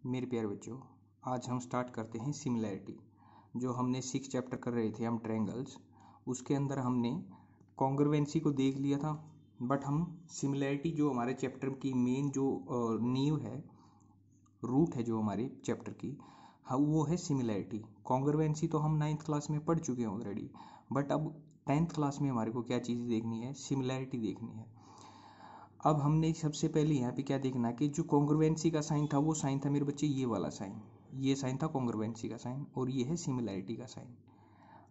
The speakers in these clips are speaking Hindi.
मेरे प्यारे बच्चों, आज हम स्टार्ट करते हैं सिमिलैरिटी। जो हमने 6 चैप्टर कर रहे थे हम ट्रायंगल्स, उसके अंदर हमने कॉन्ग्रुएंसी को देख लिया था। बट हम सिमिलैरिटी जो हमारे चैप्टर की मेन जो नींव है, रूट है जो हमारी चैप्टर की, हाँ वो है सिमिलैरिटी। कॉन्ग्रुएंसी तो हम 9th क्लास में पढ़ चुके हैं ऑलरेडी, बट अब 10th क्लास में हमारे को क्या चीज़ देखनी है, सिमिलैरिटी देखनी है। अब हमने सबसे पहले यहाँ पे क्या देखना कि जो कॉन्ग्रुएंसी का साइन था वो साइन था मेरे बच्चे ये वाला साइन, ये साइन था कॉन्ग्रुएंसी का साइन, और ये है सिमिलैरिटी का साइन।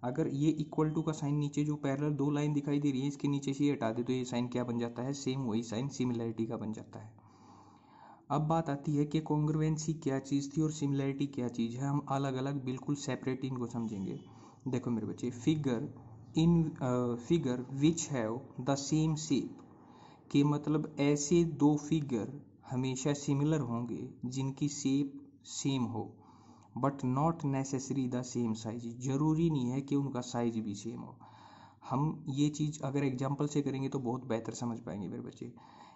अगर ये इक्वल टू का साइन नीचे जो पैरेलल दो लाइन दिखाई दे रही है इसके नीचे से ये हटा दे तो ये साइन क्या बन जाता है, सेम वही साइन सिमिलैरिटी का बन जाता है। अब बात आती है कि कॉन्ग्रुएंसी क्या चीज़ थी और सिमिलैरिटी क्या चीज़ है। हम अलग अलग बिल्कुल सेपरेट इनको समझेंगे। देखो मेरे बच्चे, figure which have the same shape के मतलब ऐसे दो फिगर हमेशा सिमिलर होंगे जिनकी शेप सेम हो, but not necessary the same size. जरूरी नहीं है कि उनका साइज भी सेम हो। हम ये चीज़ अगर एग्जांपल से करेंगे तो बहुत बेहतर समझ पाएंगे मेरे बच्चे।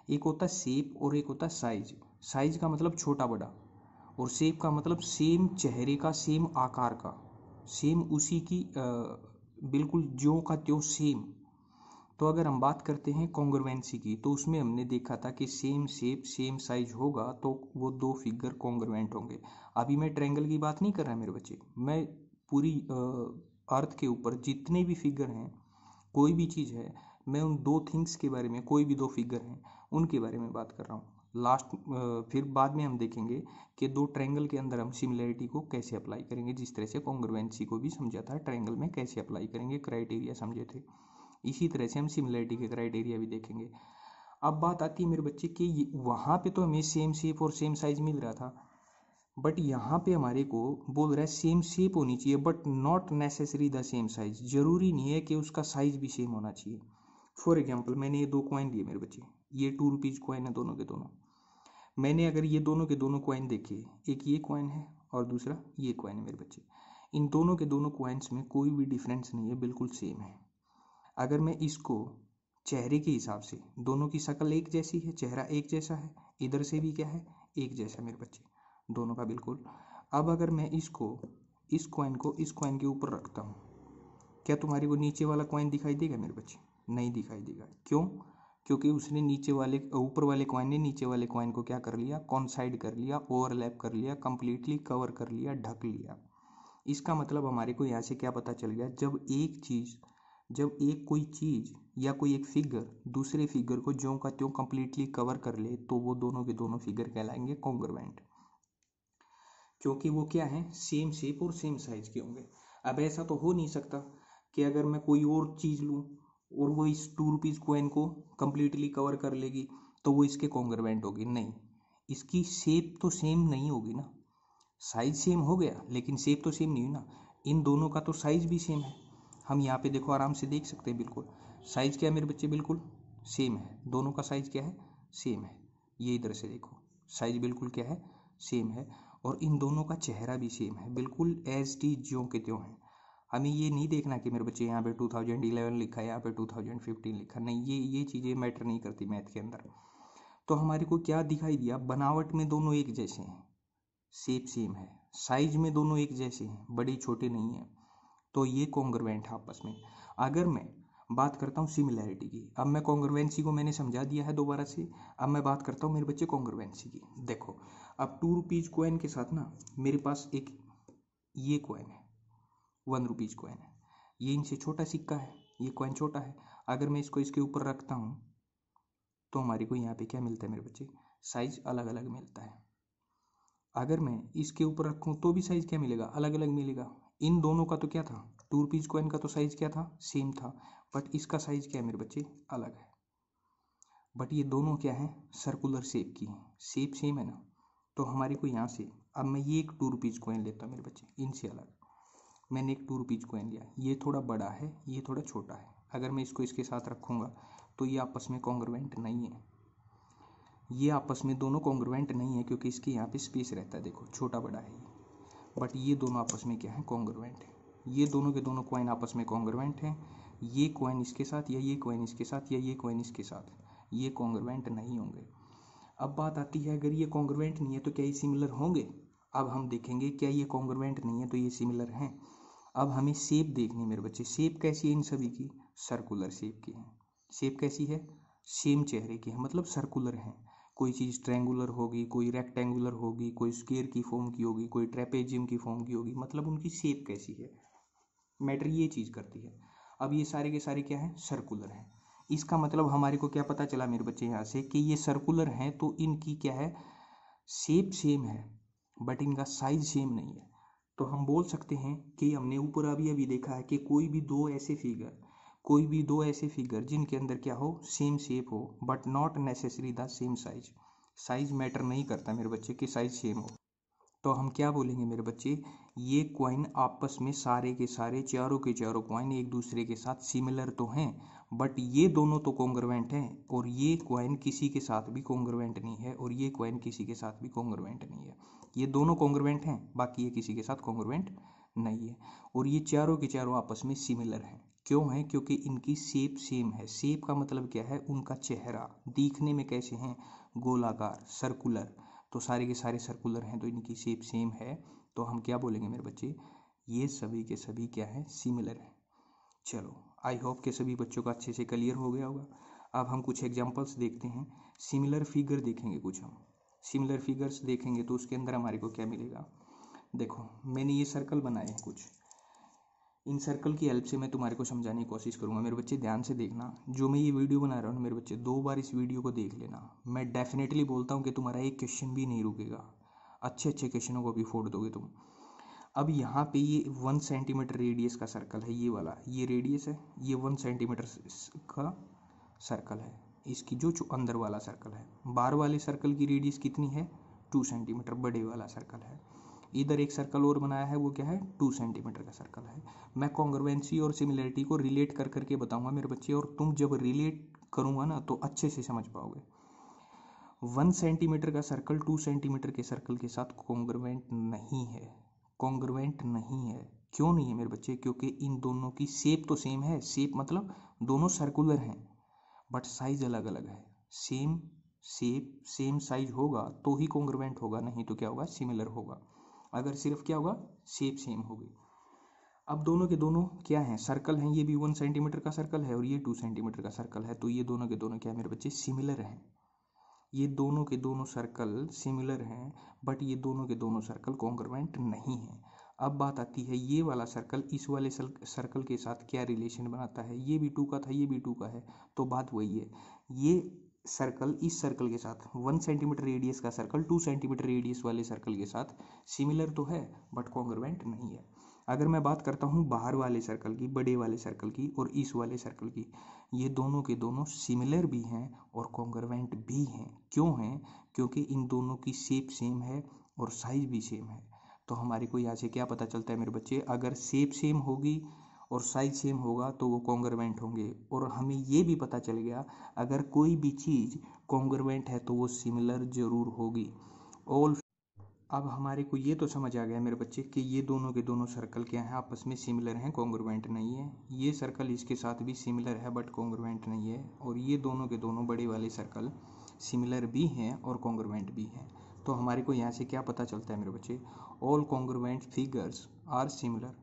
एक होता है शेप और एक होता है साइज। साइज का मतलब छोटा बड़ा, और शेप का मतलब सेम चेहरे का, सेम आकार का, सेम उसी की बिल्कुल ज्यों का त्यों सेम। तो अगर हम बात करते हैं कॉन्ग्रुएंसी की, तो उसमें हमने देखा था कि सेम शेप सेम साइज होगा तो वो दो फिगर कॉन्ग्रुएंट होंगे। अभी मैं ट्रायंगल की बात नहीं कर रहा मेरे बच्चे, मैं पूरी अर्थ के ऊपर जितने भी फिगर हैं, कोई भी चीज़ है, मैं उन दो थिंग्स के बारे में, कोई भी दो फिगर हैं उनके बारे में बात कर रहा हूँ। फिर बाद में हम देखेंगे कि दो ट्रायंगल के अंदर हम सिमिलैरिटी को कैसे अप्लाई करेंगे, जिस तरह से कॉन्ग्रुएंसी को भी समझा था ट्रायंगल में कैसे अप्लाई करेंगे, क्राइटेरिया समझे थे। इसी तरह से हम सिमिलैरिटी के क्राइटेरिया भी देखेंगे। अब बात आती है मेरे बच्चे कि वहाँ पे तो हमें सेम शेप और सेम साइज मिल रहा था, बट यहाँ पे हमारे को बोल रहा है सेम शेप होनी चाहिए but not necessary the same size. जरूरी नहीं है कि उसका साइज भी सेम होना चाहिए। फॉर एग्जाम्पल, मैंने ये दो कॉइन लिए मेरे बच्चे, ये 2 रुपीज़ कॉइन है दोनों के दोनों। मैंने अगर ये दोनों के दोनों कॉइन देखे, एक ये कॉइन है और दूसरा ये कॉइन है मेरे बच्चे, इन दोनों के दोनों कॉइन्स में कोई भी डिफरेंस नहीं है, बिल्कुल सेम है। अगर मैं इसको चेहरे के हिसाब से, दोनों की शक्ल एक जैसी है, चेहरा एक जैसा है, इधर से भी क्या है, एक जैसा मेरे बच्चे, दोनों का बिल्कुल। अब अगर मैं इसको, इस कॉइन को इस कॉइन के ऊपर रखता हूँ, क्या तुम्हारे को नीचे वाला कॉइन दिखाई देगा मेरे बच्चे? नहीं दिखाई देगा। क्यों? क्योंकि उसने नीचे वाले, ऊपर वाले कॉइन ने नीचे वाले कॉइन को क्या कर लिया, कॉन्साइड कर लिया, ओवरलैप कर लिया, कंप्लीटली कवर कर लिया, ढक लिया। इसका मतलब हमारे को यहाँ से क्या पता चल गया, जब एक कोई चीज़ या कोई एक फिगर दूसरे फिगर को ज्यों का त्यों कंप्लीटली कवर कर ले तो वो दोनों के दोनों फिगर कहलाएंगे कॉन्ग्रुएंट, क्योंकि वो क्या है, सेम शेप और सेम साइज के होंगे। अब ऐसा तो हो नहीं सकता कि अगर मैं कोई और चीज़ लूँ और वो इस 2 रुपीज़ कॉइन को कंप्लीटली कवर कर लेगी तो वो इसके कॉन्ग्रुएंट होगी। नहीं, इसकी शेप तो सेम नहीं होगी ना। साइज सेम हो गया लेकिन शेप तो सेम नहीं हुई ना। इन दोनों का तो साइज भी सेम है, हम यहाँ पे देखो आराम से देख सकते हैं। बिल्कुल साइज क्या है मेरे बच्चे, बिल्कुल सेम है। दोनों का साइज क्या है, सेम है। ये इधर से देखो, साइज बिल्कुल क्या है, सेम है। और इन दोनों का चेहरा भी सेम है, बिल्कुल एज टी ज्यों के त्यों है। हमें ये नहीं देखना कि मेरे बच्चे यहाँ पे 2011 लिखा है, यहाँ पे 2015 लिखा, नहीं, ये चीज़ें मैटर नहीं करती मैथ के अंदर। तो हमारे को क्या दिखाई दिया, बनावट में दोनों एक जैसे हैं, शेप सेम है, साइज में दोनों एक जैसे हैं, बड़े छोटे नहीं हैं, तो ये कॉन्ग्रुएंट है आपस में। अगर मैं बात करता हूँ सिमिलैरिटी की, अब मैं कॉन्ग्रुएंसी को मैंने समझा दिया है दोबारा से, अब मैं बात करता हूँ मेरे बच्चे कॉन्ग्रुएंसी की। देखो, अब 2 रुपीज़ कॉइन के साथ ना मेरे पास एक ये कॉइन है, 1 रुपीज़ कॉइन है, ये इनसे छोटा सिक्का है, ये कॉइन छोटा है। अगर मैं इसको इसके ऊपर रखता हूँ तो हमारे को यहाँ पे क्या मिलता है मेरे बच्चे, साइज अलग अलग मिलता है। अगर मैं इसके ऊपर रखूँ तो भी साइज क्या मिलेगा, अलग अलग मिलेगा। इन दोनों का तो क्या था, 2 रुपीज़ कॉइन का तो साइज क्या था, सेम था, बट इसका साइज क्या है मेरे बच्चे, अलग है। बट ये दोनों क्या है, सर्कुलर शेप की हैं, शेप सेम है ना। तो हमारे को यहाँ से, अब मैं ये एक 2 रुपीज़ कॉइन लेता हूँ मेरे बच्चे, इनसे अलग। मैंने एक 2 रुपीज़ कॉइन लिया, ये थोड़ा बड़ा है, ये थोड़ा छोटा है। अगर मैं इसको इसके साथ रखूँगा तो ये आपस में कॉन्ग्रुएंट नहीं है। ये आपस में दोनों कॉन्ग्रुएंट नहीं है क्योंकि इसके यहाँ पे स्पेस रहता है, देखो छोटा बड़ा है ये। बट ये दोनों आपस में क्या है, कॉन्ग्रुएंट है। ये दोनों के दोनों कॉइन आपस में कॉन्ग्रुएंट हैं। ये कॉइन इसके साथ, या ये कॉइन इसके साथ, या ये कॉइन इसके साथ, ये कॉन्ग्रुएंट नहीं होंगे। अब बात आती है, अगर ये कॉन्ग्रुएंट नहीं है तो क्या ये सिमिलर होंगे? अब हम देखेंगे क्या ये कॉन्ग्रुएंट नहीं है तो ये सिमिलर हैं। अब हमें शेप देखनी है मेरे बच्चे। शेप कैसी है इन सभी की? सर्कुलर शेप की है। शेप कैसी है? सेम चेहरे की है, मतलब सर्कुलर है। कोई चीज़ ट्रायंगुलर होगी, कोई रेक्टेंगुलर होगी, कोई स्क्वायर की फॉर्म की होगी, कोई ट्रेपेजियम की फॉर्म की होगी, मतलब उनकी शेप कैसी है, मैटर ये चीज़ करती है। अब ये सारे के सारे क्या हैं? सर्कुलर हैं। इसका मतलब हमारे को क्या पता चला मेरे बच्चे यहाँ से कि ये सर्कुलर हैं तो इनकी क्या है? शेप सेम है, बट इनका साइज सेम नहीं है। तो हम बोल सकते हैं कि हमने ऊपर अभी अभी देखा है कि कोई भी दो ऐसे फिगर जिनके अंदर क्या हो? सेम शेप हो, but not necessary the same size. Size matter नहीं करता मेरे बच्चे कि साइज सेम हो। तो हम क्या बोलेंगे मेरे बच्चे? ये कॉइन आपस में सारे के सारे चारों के चारों कॉइन एक दूसरे के साथ सिमिलर तो हैं, बट ये दोनों तो कॉन्ग्रुएंट हैं, और ये कॉइन किसी के साथ भी कॉन्ग्रुएंट नहीं है, और ये कॉइन किसी के साथ भी कॉन्ग्रुएंट नहीं है। ये दोनों कॉन्ग्रुएंट हैं, बाकी ये किसी के साथ कॉन्ग्रुएंट नहीं है। और ये चारों के चारों आपस में सिमिलर हैं। क्यों है? क्योंकि इनकी शेप सेम है। शेप का मतलब क्या है? उनका चेहरा दिखने में कैसे हैं? गोलाकार, सर्कुलर। तो सारे के सारे सर्कुलर हैं तो इनकी शेप सेम है। तो हम क्या बोलेंगे मेरे बच्चे? ये सभी के सभी क्या है? सिमिलर है। चलो, आई होप के सभी बच्चों का अच्छे से क्लियर हो गया होगा। अब हम कुछ एग्जांपल्स देखते हैं। सिमिलर फिगर देखेंगे कुछ हम। सिमिलर फिगर्स देखेंगे तो उसके अंदर हमारे को क्या मिलेगा? देखो, मैंने ये सर्कल बनाए हैं कुछ। इन सर्कल की हेल्प से मैं तुम्हारे को समझाने की कोशिश करूंगा। मेरे बच्चे ध्यान से देखना। जो मैं ये वीडियो बना रहा हूँ मेरे बच्चे, 2 बार इस वीडियो को देख लेना। मैं डेफिनेटली बोलता हूँ कि तुम्हारा एक क्वेश्चन भी नहीं रुकेगा। अच्छे अच्छे क्वेश्चनों को भी फोड़ दोगे तुम। अब यहाँ पे ये 1 सेंटीमीटर रेडियस का सर्कल है, ये वाला, ये रेडियस है, ये 1 सेंटीमीटर का सर्कल है। इसकी जो अंदर वाला सर्कल है, बाहर वाले सर्कल की रेडियस कितनी है? 2 सेंटीमीटर, बड़े वाला सर्कल है। इधर एक सर्कल और बनाया है, वो क्या है? 2 सेंटीमीटर का सर्कल है। मैं कॉन्ग्रुएंसी और सिमिलरिटी को रिलेट कर करके बताऊंगा मेरे बच्चे, और तुम जब रिलेट करूंगा ना तो अच्छे से समझ पाओगे। 1 सेंटीमीटर का सर्कल 2 सेंटीमीटर के सर्कल के साथ कॉन्ग्रुएंट नहीं है। कॉन्ग्रुएंट नहीं है। क्यों नहीं है मेरे बच्चे? क्योंकि इन दोनों की शेप तो सेम है। शेप मतलब दोनों सर्कुलर हैं, बट साइज अलग अलग है। सेम शेप सेम साइज होगा तो ही कॉन्ग्रुएंट होगा, नहीं तो क्या होगा? सिमिलर होगा। अगर सिर्फ क्या होगा? शेप सेम होगी। अब दोनों के दोनों क्या हैं? सर्कल हैं। ये भी 1 सेंटीमीटर का सर्कल है और ये 2 सेंटीमीटर का सर्कल है। तो ये दोनों के दोनों क्या है मेरे बच्चे? सिमिलर हैं। ये दोनों के दोनों सर्कल सिमिलर हैं, बट ये दोनों के दोनों सर्कल कॉन्ग्रुएंट नहीं है। अब बात आती है ये वाला सर्कल इस वाले सर्कल के साथ क्या रिलेशन बनाता है? ये भी 2 का था, ये भी 2 का है, तो बात वही है। ये सर्कल इस सर्कल के साथ 1 सेंटीमीटर रेडियस का सर्कल 2 सेंटीमीटर रेडियस वाले सर्कल के साथ सिमिलर तो है, बट कॉन्ग्रुएंट नहीं है। अगर मैं बात करता हूँ बाहर वाले सर्कल की, बड़े वाले सर्कल की और इस वाले सर्कल की, ये दोनों के दोनों सिमिलर भी हैं और कॉन्ग्रुएंट भी हैं। क्यों हैं? क्योंकि इन दोनों की शेप सेम है और साइज भी सेम है। तो हमारे को यहाँ से क्या पता चलता है मेरे बच्चे? अगर शेप सेम होगी और साइज सेम होगा तो वो कॉन्ग्रुएंट होंगे। और हमें ये भी पता चल गया, अगर कोई भी चीज़ कॉन्ग्रुएंट है तो वो सिमिलर जरूर होगी। ऑल अब हमारे को ये तो समझ आ गया मेरे बच्चे कि ये दोनों के दोनों सर्कल क्या हैं? आपस में सिमिलर हैं, कॉन्ग्रुएंट नहीं है। ये सर्कल इसके साथ भी सिमिलर है बट कॉन्ग्रुएंट नहीं है। और ये दोनों के दोनों बड़े वाले सर्कल सिमिलर भी हैं और कॉन्ग्रुएंट भी हैं। तो हमारे को यहाँ से क्या पता चलता है मेरे बच्चे? All congruent figures are similar,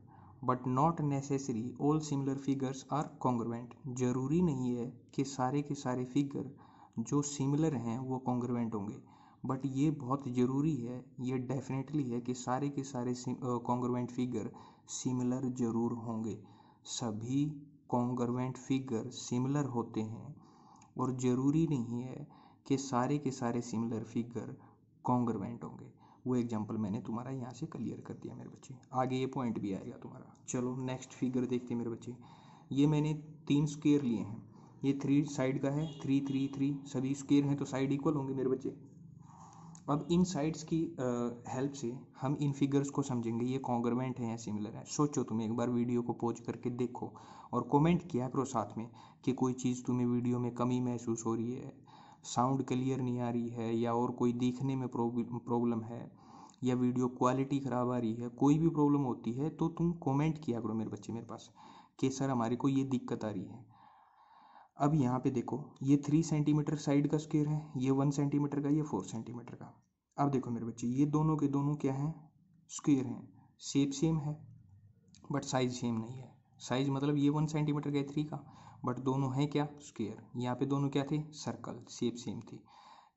but not necessary all similar figures are congruent. जरूरी नहीं है कि सारे के सारे फिगर जो सिमिलर हैं वो कॉन्ग्रुएंट होंगे, बट ये बहुत ज़रूरी है, ये डेफिनेटली है कि सारे के सारे कॉन्ग्रुएंट फिगर सिमिलर जरूर होंगे। सभी कॉन्ग्रुएंट फिगर सिमिलर होते हैं और ज़रूरी नहीं है कि सारे के सारे सिमिलर फिगर कॉन्ग्रुएंट होंगे। वो एग्जांपल मैंने तुम्हारा यहाँ से क्लियर कर दिया मेरे बच्चे। आगे ये पॉइंट भी आएगा तुम्हारा। चलो नेक्स्ट फिगर देखते हैं मेरे बच्चे। ये मैंने 3 स्क्वायर लिए हैं। ये 3 साइड का है, 3 3 3 सभी स्क्वायर हैं तो साइड इक्वल होंगे मेरे बच्चे। अब इन साइड्स की हेल्प से हम इन फिगर्स को समझेंगे ये कॉन्ग्रुएंट है या सिमिलर है। सोचो, तुम एक बार वीडियो को पॉज करके देखो और कमेंट किया करो साथ में कि कोई चीज़ तुम्हें वीडियो में कमी महसूस हो रही है, साउंड क्लियर नहीं आ रही है, या और कोई दिखने में प्रॉब्लम है, या वीडियो क्वालिटी ख़राब आ रही है। कोई भी प्रॉब्लम होती है तो तुम कमेंट किया करो मेरे बच्चे मेरे पास कि सर हमारे को ये दिक्कत आ रही है। अब यहाँ पे देखो, ये 3 सेंटीमीटर साइड का स्क्वायर है, ये 1 सेंटीमीटर का, ये 4 सेंटीमीटर का। अब देखो मेरे बच्चे, ये दोनों के दोनों क्या हैं, स्क्वायर हैं, शेप सेम है बट साइज सेम नहीं है। साइज मतलब ये 1 सेंटीमीटर का है 3 का, बट दोनों हैं क्या, स्क्वायर। यहाँ पे दोनों क्या थे, सर्कल, शेप सेम थी।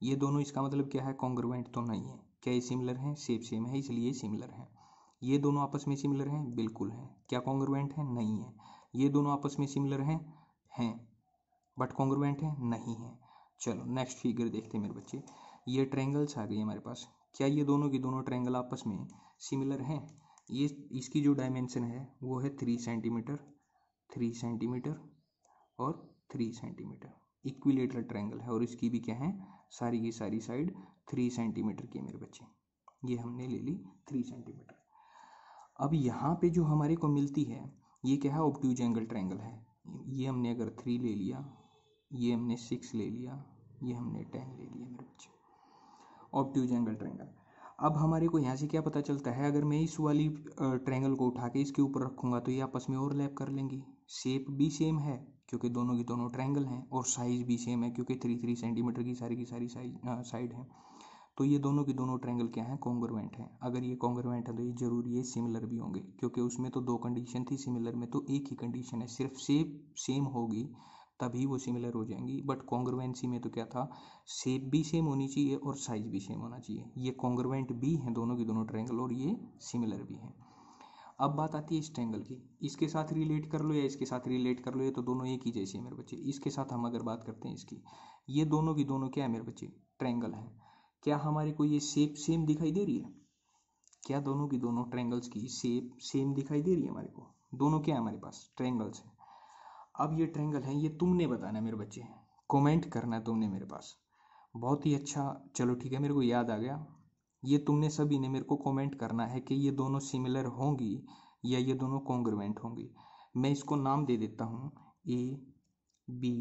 ये दोनों, इसका मतलब क्या है, कॉन्ग्रुएंट तो नहीं है। क्या ये सिमिलर हैं, शेप सेम है इसलिए सिमिलर हैं। ये दोनों आपस में सिमिलर हैं, बिल्कुल हैं। क्या कॉन्ग्रुएंट हैं, नहीं है। ये दोनों आपस में सिमिलर हैं, बट कॉन्ग्रुएंट हैं, नहीं है। चलो नेक्स्ट फिगर देखते हैं मेरे बच्चे। ये ट्रायंगल्स आ गई हमारे पास। क्या ये दोनों की दोनों ट्रायंगल आपस में सिमिलर हैं? ये इसकी जो डायमेंशन है वो है 3 सेंटीमीटर, 3 सेंटीमीटर और 3 सेंटीमीटर। इक्विलेटरल ट्रायंगल है और इसकी भी क्या है, सारी की सारी साइड 3 सेंटीमीटर की है मेरे बच्चे। ये हमने ले ली 3 सेंटीमीटर। अब यहाँ पे जो हमारे को मिलती है ये क्या है, ऑब्ट्यूज एंगल ट्रायंगल है। ये हमने अगर 3 ले लिया, ये हमने 6 ले लिया, ये हमने 10 ले लिया मेरे बच्चे, ऑब्ट्यूज एंगल ट्रायंगल। अब हमारे को यहाँ से क्या पता चलता है, अगर मैं इस वाली ट्रायंगल को उठा के इसके ऊपर रखूँगा तो ये आपस में ओवरलैप कर लेंगी। शेप भी सेम है क्योंकि दोनों की दोनों ट्रायंगल हैं, और साइज़ भी सेम है क्योंकि 3 सेंटीमीटर की सारी साइड है। तो ये दोनों की दोनों ट्रायंगल क्या है, कॉन्ग्रुएंट है। अगर ये कॉन्ग्रुएंट है तो ये जरूरी है सिमिलर भी होंगे, क्योंकि उसमें तो 2 कंडीशन थी, सिमिलर में तो एक ही कंडीशन है, सिर्फ शेप सेम होगी तभी वो सिमिलर हो जाएंगी। बट कॉन्ग्रुएंसी में तो क्या था, शेप भी सेम होनी चाहिए और साइज भी सेम होना चाहिए। ये कॉन्ग्रुएंट भी हैं दोनों की दोनों ट्रायंगल, और ये सिमिलर भी हैं। अब बात आती है इस ट्रायंगल की, इसके साथ रिलेट कर लो या इसके साथ रिलेट कर लो, ये तो दोनों एक ही जैसे हैं मेरे बच्चे। इसके साथ हम अगर बात करते हैं इसकी, ये दोनों की दोनों क्या है मेरे बच्चे, ट्रायंगल हैं। क्या हमारे को ये शेप सेम दिखाई दे रही है? क्या दोनों की दोनों ट्रायंगल्स की शेप सेम दिखाई दे रही है हमारे को? दोनों क्या है हमारे पास, ट्रायंगल्स है। अब ये ट्रायंगल है, ये तुमने बताना है मेरे बच्चे, कमेंट करना है तुमने मेरे पास। बहुत ही अच्छा, चलो ठीक है, मेरे को याद आ गया। ये तुमने सभी ने मेरे को कमेंट करना है कि ये दोनों सिमिलर होंगी या ये दोनों कॉन्ग्रुएंट होंगी। मैं इसको नाम दे देता हूँ ए बी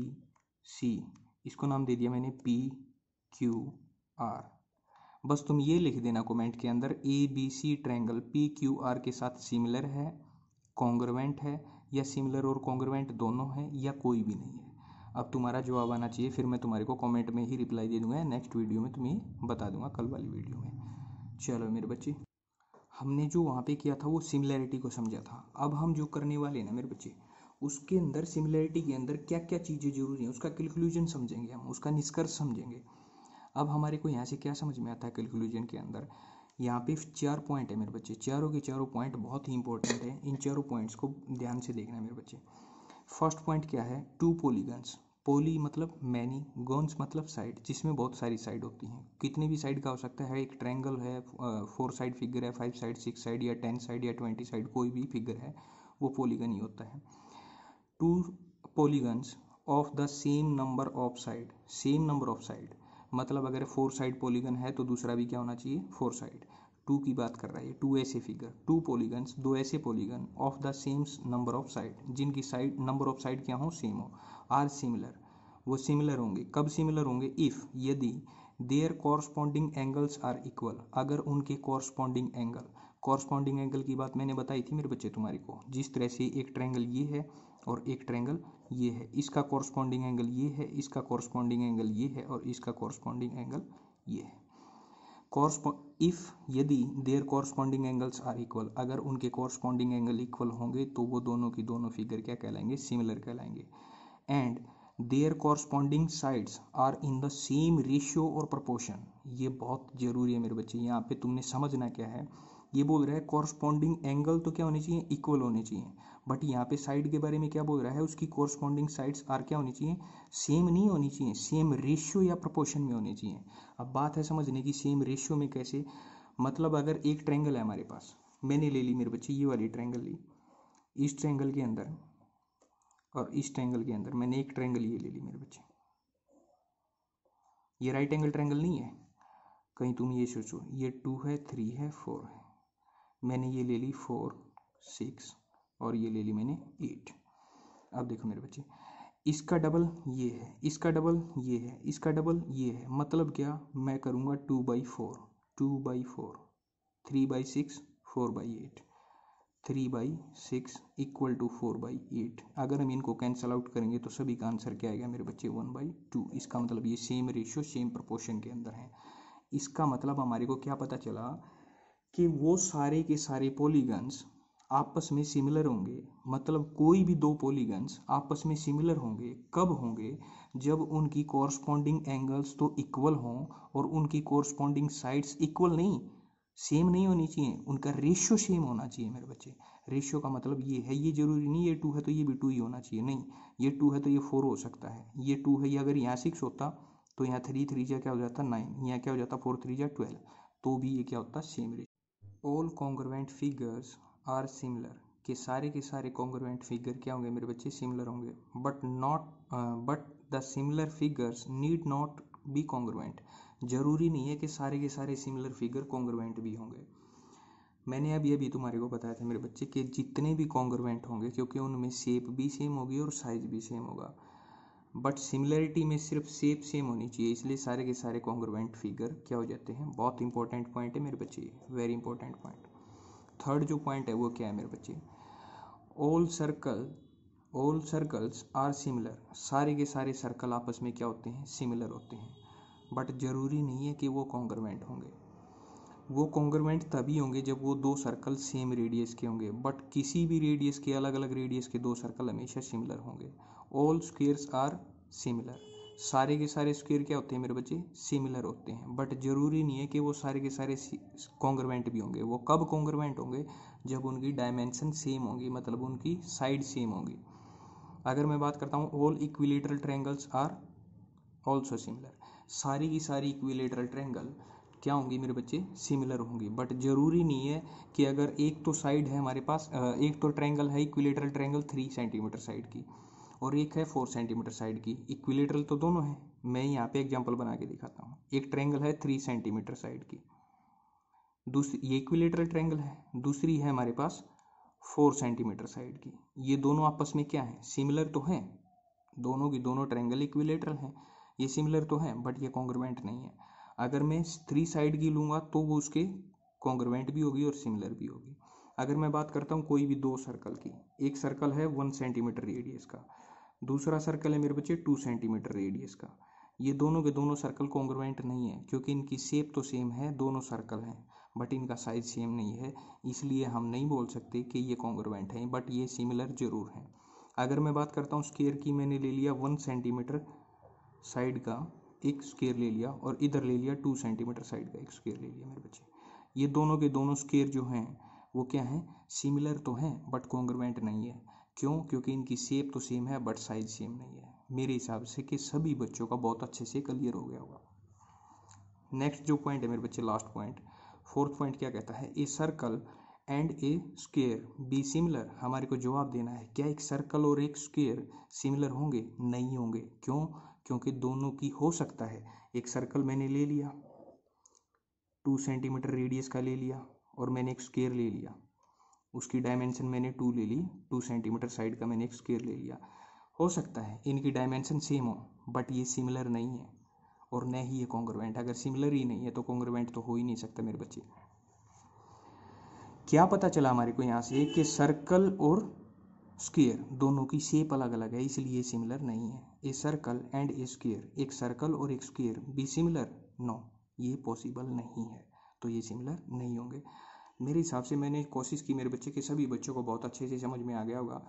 सी, इसको नाम दे दिया मैंने पी क्यू आर। बस तुम ये लिख देना कमेंट के अंदर, A B C triangle P Q R के साथ सिमिलर है, कॉन्ग्रुएंट है, या सिमिलर और कॉन्ग्रुएंट दोनों है, या कोई भी नहीं है। अब तुम्हारा जवाब आना चाहिए, फिर मैं तुम्हारे को कमेंट में ही रिप्लाई दे दूंगा, नेक्स्ट वीडियो में तुम्हें बता दूंगा, कल वाली वीडियो में। चलो मेरे बच्चे, हमने जो वहाँ पे किया था वो सिमिलैरिटी को समझा था। अब हम जो करने वाले हैं ना मेरे बच्चे, उसके अंदर सिमिलैरिटी के अंदर क्या क्या चीज़ें जरूरी हैं उसका कंक्लूजन समझेंगे हम, उसका निष्कर्ष समझेंगे। अब हमारे को यहाँ से क्या समझ में आता है कंक्लूजन के अंदर, यहाँ पे 4 पॉइंट है मेरे बच्चे, चारों के चारों पॉइंट बहुत ही इंपॉर्टेंट है। इन चारों पॉइंट्स को ध्यान से देखना है मेरे बच्चे। फर्स्ट पॉइंट क्या है, 2 पॉलीगन्स। पोली मतलब मैनी, गॉन्स मतलब साइड, जिसमें बहुत सारी साइड होती हैं। कितने भी साइड का हो सकता है, एक ट्रायंगल है, 4 साइड फिगर है, 5 साइड, 6 साइड या 10 साइड या 20 साइड, कोई भी फिगर है वो पॉलीगन ही होता है। 2 polygons of the same number of side, same number of side मतलब अगर 4 साइड पॉलीगन है तो दूसरा भी क्या होना चाहिए, 4 साइड। 2 की बात कर रहा है, 2 ऐसे फिगर, 2 पॉलीगन्स, 2 ऐसे polygon of the same number of side, जिनकी साइड नंबर ऑफ साइड क्या हो, सेम हो, आर सिमिलर, वो सिमिलर होंगे। कब सिमिलर होंगे, इफ यदि their corresponding angles are equal, अगर उनके कॉरस्पॉन्डिंग एंगल, कॉरस्पॉन्डिंग एंगल की बात मैंने बताई थी मेरे बच्चे तुम्हारे को, जिस तरह से एक ट्रायंगल ये है और एक ट्रायंगल ये है, इसका कॉरस्पॉन्डिंग एंगल ये है, इसका कॉरस्पॉन्डिंग एंगल ये है और इसका कॉरस्पॉन्डिंग एंगल ये है। इफ यदि their corresponding angles are equal, अगर उनके कॉरस्पॉन्डिंग एंगल इक्वल होंगे तो वो दोनों की दोनों फिगर क्या कहलाएंगे, सिमिलर कहलाएंगे। And their corresponding sides are in the same ratio और प्रोपोर्शन, ये बहुत जरूरी है मेरे बच्चे। यहाँ पे तुमने समझना क्या है, ये बोल रहा है कॉरस्पॉन्डिंग एंगल तो क्या होने चाहिए, इक्वल होने चाहिए, बट यहाँ पे साइड के बारे में क्या बोल रहा है, उसकी कॉरस्पॉन्डिंग साइड्स आर क्या होनी चाहिए, सेम नहीं होनी चाहिए, सेम रेशियो या प्रोपोर्शन में होनी चाहिए। अब बात है समझने की, सेम रेशियो में कैसे, मतलब अगर एक ट्रायंगल है हमारे पास, मैंने ले ली मेरे बच्चे ये वाली ट्रायंगल ली, इस ट्रायंगल के अंदर और इस ट्रायंगल के अंदर मैंने एक ट्रायंगल ये ले ली मेरे बच्चे, ये राइट एंगल ट्रायंगल नहीं है, कहीं तुम ये सोचो ये 2 है, 3 है, 4 है, मैंने ये ले ली 4 6 और ये ले ली मैंने 8। अब देखो मेरे बच्चे, इसका डबल ये है, इसका डबल ये है, इसका डबल ये है, मतलब क्या, मैं करूँगा 2/4, 2/4, 3/6, 4/8, 3/6 इक्वल टू 4/8। अगर हम इनको कैंसल आउट करेंगे तो सभी का आंसर क्या आएगा मेरे बच्चे, 1/2। इसका मतलब ये सेम रेशियो सेम प्रोपोर्शन के अंदर है। इसका मतलब हमारे को क्या पता चला कि वो सारे के सारे पॉलीगन्स आपस में सिमिलर होंगे। मतलब कोई भी दो पॉलीगन्स आपस में सिमिलर होंगे कब होंगे, जब उनकी कॉरस्पॉन्डिंग एंगल्स तो इक्वल हों और उनकी कॉरस्पॉन्डिंग साइड्स इक्वल नहीं, सेम नहीं होनी चाहिए, उनका रेशियो सेम होना चाहिए मेरे बच्चे। रेशियो का मतलब ये है, ये जरूरी नहीं ये 2 है तो ये भी 2 ही होना चाहिए, नहीं, ये 2 है तो ये 4 हो सकता है, ये 2 है, ये अगर यहाँ 6 होता तो यहाँ 3 3 जा क्या हो जाता 9, यहाँ क्या हो जाता 4 3 जा 12, तो भी ये क्या होता same ratio. All congruent figures are similar, के सारे कॉन्ग्रुएंट फिगर क्या होंगे मेरे बच्चे, सिमिलर होंगे। But the similar figures need not be congruent, जरूरी नहीं है कि सारे के सारे सिमिलर फिगर कॉन्ग्रुएंट भी होंगे। मैंने अभी अभी तुम्हारे को बताया था मेरे बच्चे कि जितने भी कॉन्ग्रुएंट होंगे क्योंकि उनमें शेप भी सेम होगी और साइज भी सेम होगा, बट सिमिलरिटी में सिर्फ शेप सेम होनी चाहिए, इसलिए सारे के सारे कॉन्ग्रुएंट फिगर क्या हो जाते हैं। बहुत इंपॉर्टेंट पॉइंट है मेरे बच्चे, वेरी इंपॉर्टेंट पॉइंट। थर्ड जो पॉइंट है वो क्या है मेरे बच्चे, ऑल सर्कल्स आर सिमिलर, सारे के सारे सर्कल आपस में क्या होते हैं, सिमिलर होते हैं, बट जरूरी नहीं है कि वो कॉन्ग्रुएंट होंगे। वो कॉन्ग्रुएंट तभी होंगे जब वो दो सर्कल सेम रेडियस के होंगे, बट किसी भी रेडियस के, अलग अलग रेडियस के दो सर्कल हमेशा सिमिलर होंगे। ऑल स्क्वेयर्स आर सिमिलर, सारे के सारे स्क्वेयर क्या होते हैं मेरे बच्चे, सिमिलर होते हैं, बट जरूरी नहीं है कि वो सारे के सारे कॉन्ग्रुएंट भी होंगे। वो कब कॉन्ग्रुएंट होंगे, जब उनकी डायमेंशन सेम होंगी, मतलब उनकी साइड सेम होंगी। अगर मैं बात करता हूँ all equilateral triangles are also similar, सारी की सारी इक्विलेटरल ट्रायंगल क्या होंगी मेरे बच्चे, सिमिलर होंगी, बट जरूरी नहीं है कि अगर एक तो साइड है हमारे पास, एक तो ट्रायंगल है इक्विलेटरल ट्रायंगल 3 सेंटीमीटर साइड की और एक है 4 सेंटीमीटर साइड की, इक्विलेटरल तो दोनों है। मैं यहाँ पे एग्जांपल बना के दिखाता हूँ। एक ट्रायंगल है 3 सेंटीमीटर साइड की, दूसरी ये इक्विलेटरल ट्रायंगल है, दूसरी है हमारे पास 4 सेंटीमीटर साइड की। ये दोनों आपस में क्या है, सिमिलर तो हैं, दोनों की दोनों ट्रायंगल इक्विलेटरल हैं, ये सिमिलर तो हैं, बट ये कॉन्ग्रुएंट नहीं है। अगर मैं 3 साइड की लूँगा तो वो उसके कॉन्ग्रुएंट भी होगी और सिमिलर भी होगी। अगर मैं बात करता हूँ कोई भी दो सर्कल की, एक सर्कल है 1 सेंटीमीटर रेडियस का, दूसरा सर्कल है मेरे बच्चे 2 सेंटीमीटर रेडियस का, ये दोनों के दोनों सर्कल कॉन्ग्रुएंट नहीं है क्योंकि इनकी शेप तो सेम है, दोनों सर्कल हैं, बट इनका साइज सेम नहीं है, इसलिए हम नहीं बोल सकते कि ये कॉन्ग्रुएंट हैं, बट ये सिमिलर जरूर हैं। अगर मैं बात करता हूँ स्क्वायर की, मैंने ले लिया 1 सेंटीमीटर साइड का एक स्क्वायर ले लिया और इधर ले लिया 2 सेंटीमीटर साइड का एक स्क्वायर ले लिया मेरे बच्चे, ये दोनों के दोनों स्क्वायर जो हैं वो क्या हैं, सिमिलर तो हैं बट कॉन्ग्रुएंट नहीं है। क्यों, क्योंकि इनकी शेप तो सेम है बट साइज सेम नहीं है। मेरे हिसाब से कि सभी बच्चों का बहुत अच्छे से क्लियर हो गया होगा। नेक्स्ट जो पॉइंट है मेरे बच्चे, लास्ट पॉइंट, फोर्थ पॉइंट क्या कहता है, a circle and a square be similar. हमारे को जवाब देना है, क्या एक सर्कल और एक स्क्वायर सिमिलर होंगे, नहीं होंगे। क्यों, क्योंकि दोनों की हो सकता है, एक सर्कल मैंने ले लिया 2 सेंटीमीटर रेडियस का ले लिया और मैंने एक स्क्वायर ले लिया, उसकी डायमेंशन मैंने 2 ले ली, 2 सेंटीमीटर साइड का मैंने एक स्क्वायर ले लिया, हो सकता है इनकी डायमेंशन सेम हो बट ये सिमिलर नहीं है और न ही ये कॉन्ग्रुएंट। अगर सिमिलर ही नहीं है तो कॉन्ग्रुएंट तो हो ही नहीं सकता मेरे बच्चे। क्या पता चला हमारे को यहाँ से कि सर्कल और स्क्वायर दोनों की शेप अलग अलग है, इसलिए सिमिलर नहीं है। A circle and a square, एक सर्कल और एक स्क्वायर बी सिमिलर, नो, ये पॉसिबल नहीं है, तो ये सिमिलर नहीं होंगे। मेरे हिसाब से मैंने कोशिश की मेरे बच्चे के सभी बच्चों को बहुत अच्छे से समझ में आ गया होगा,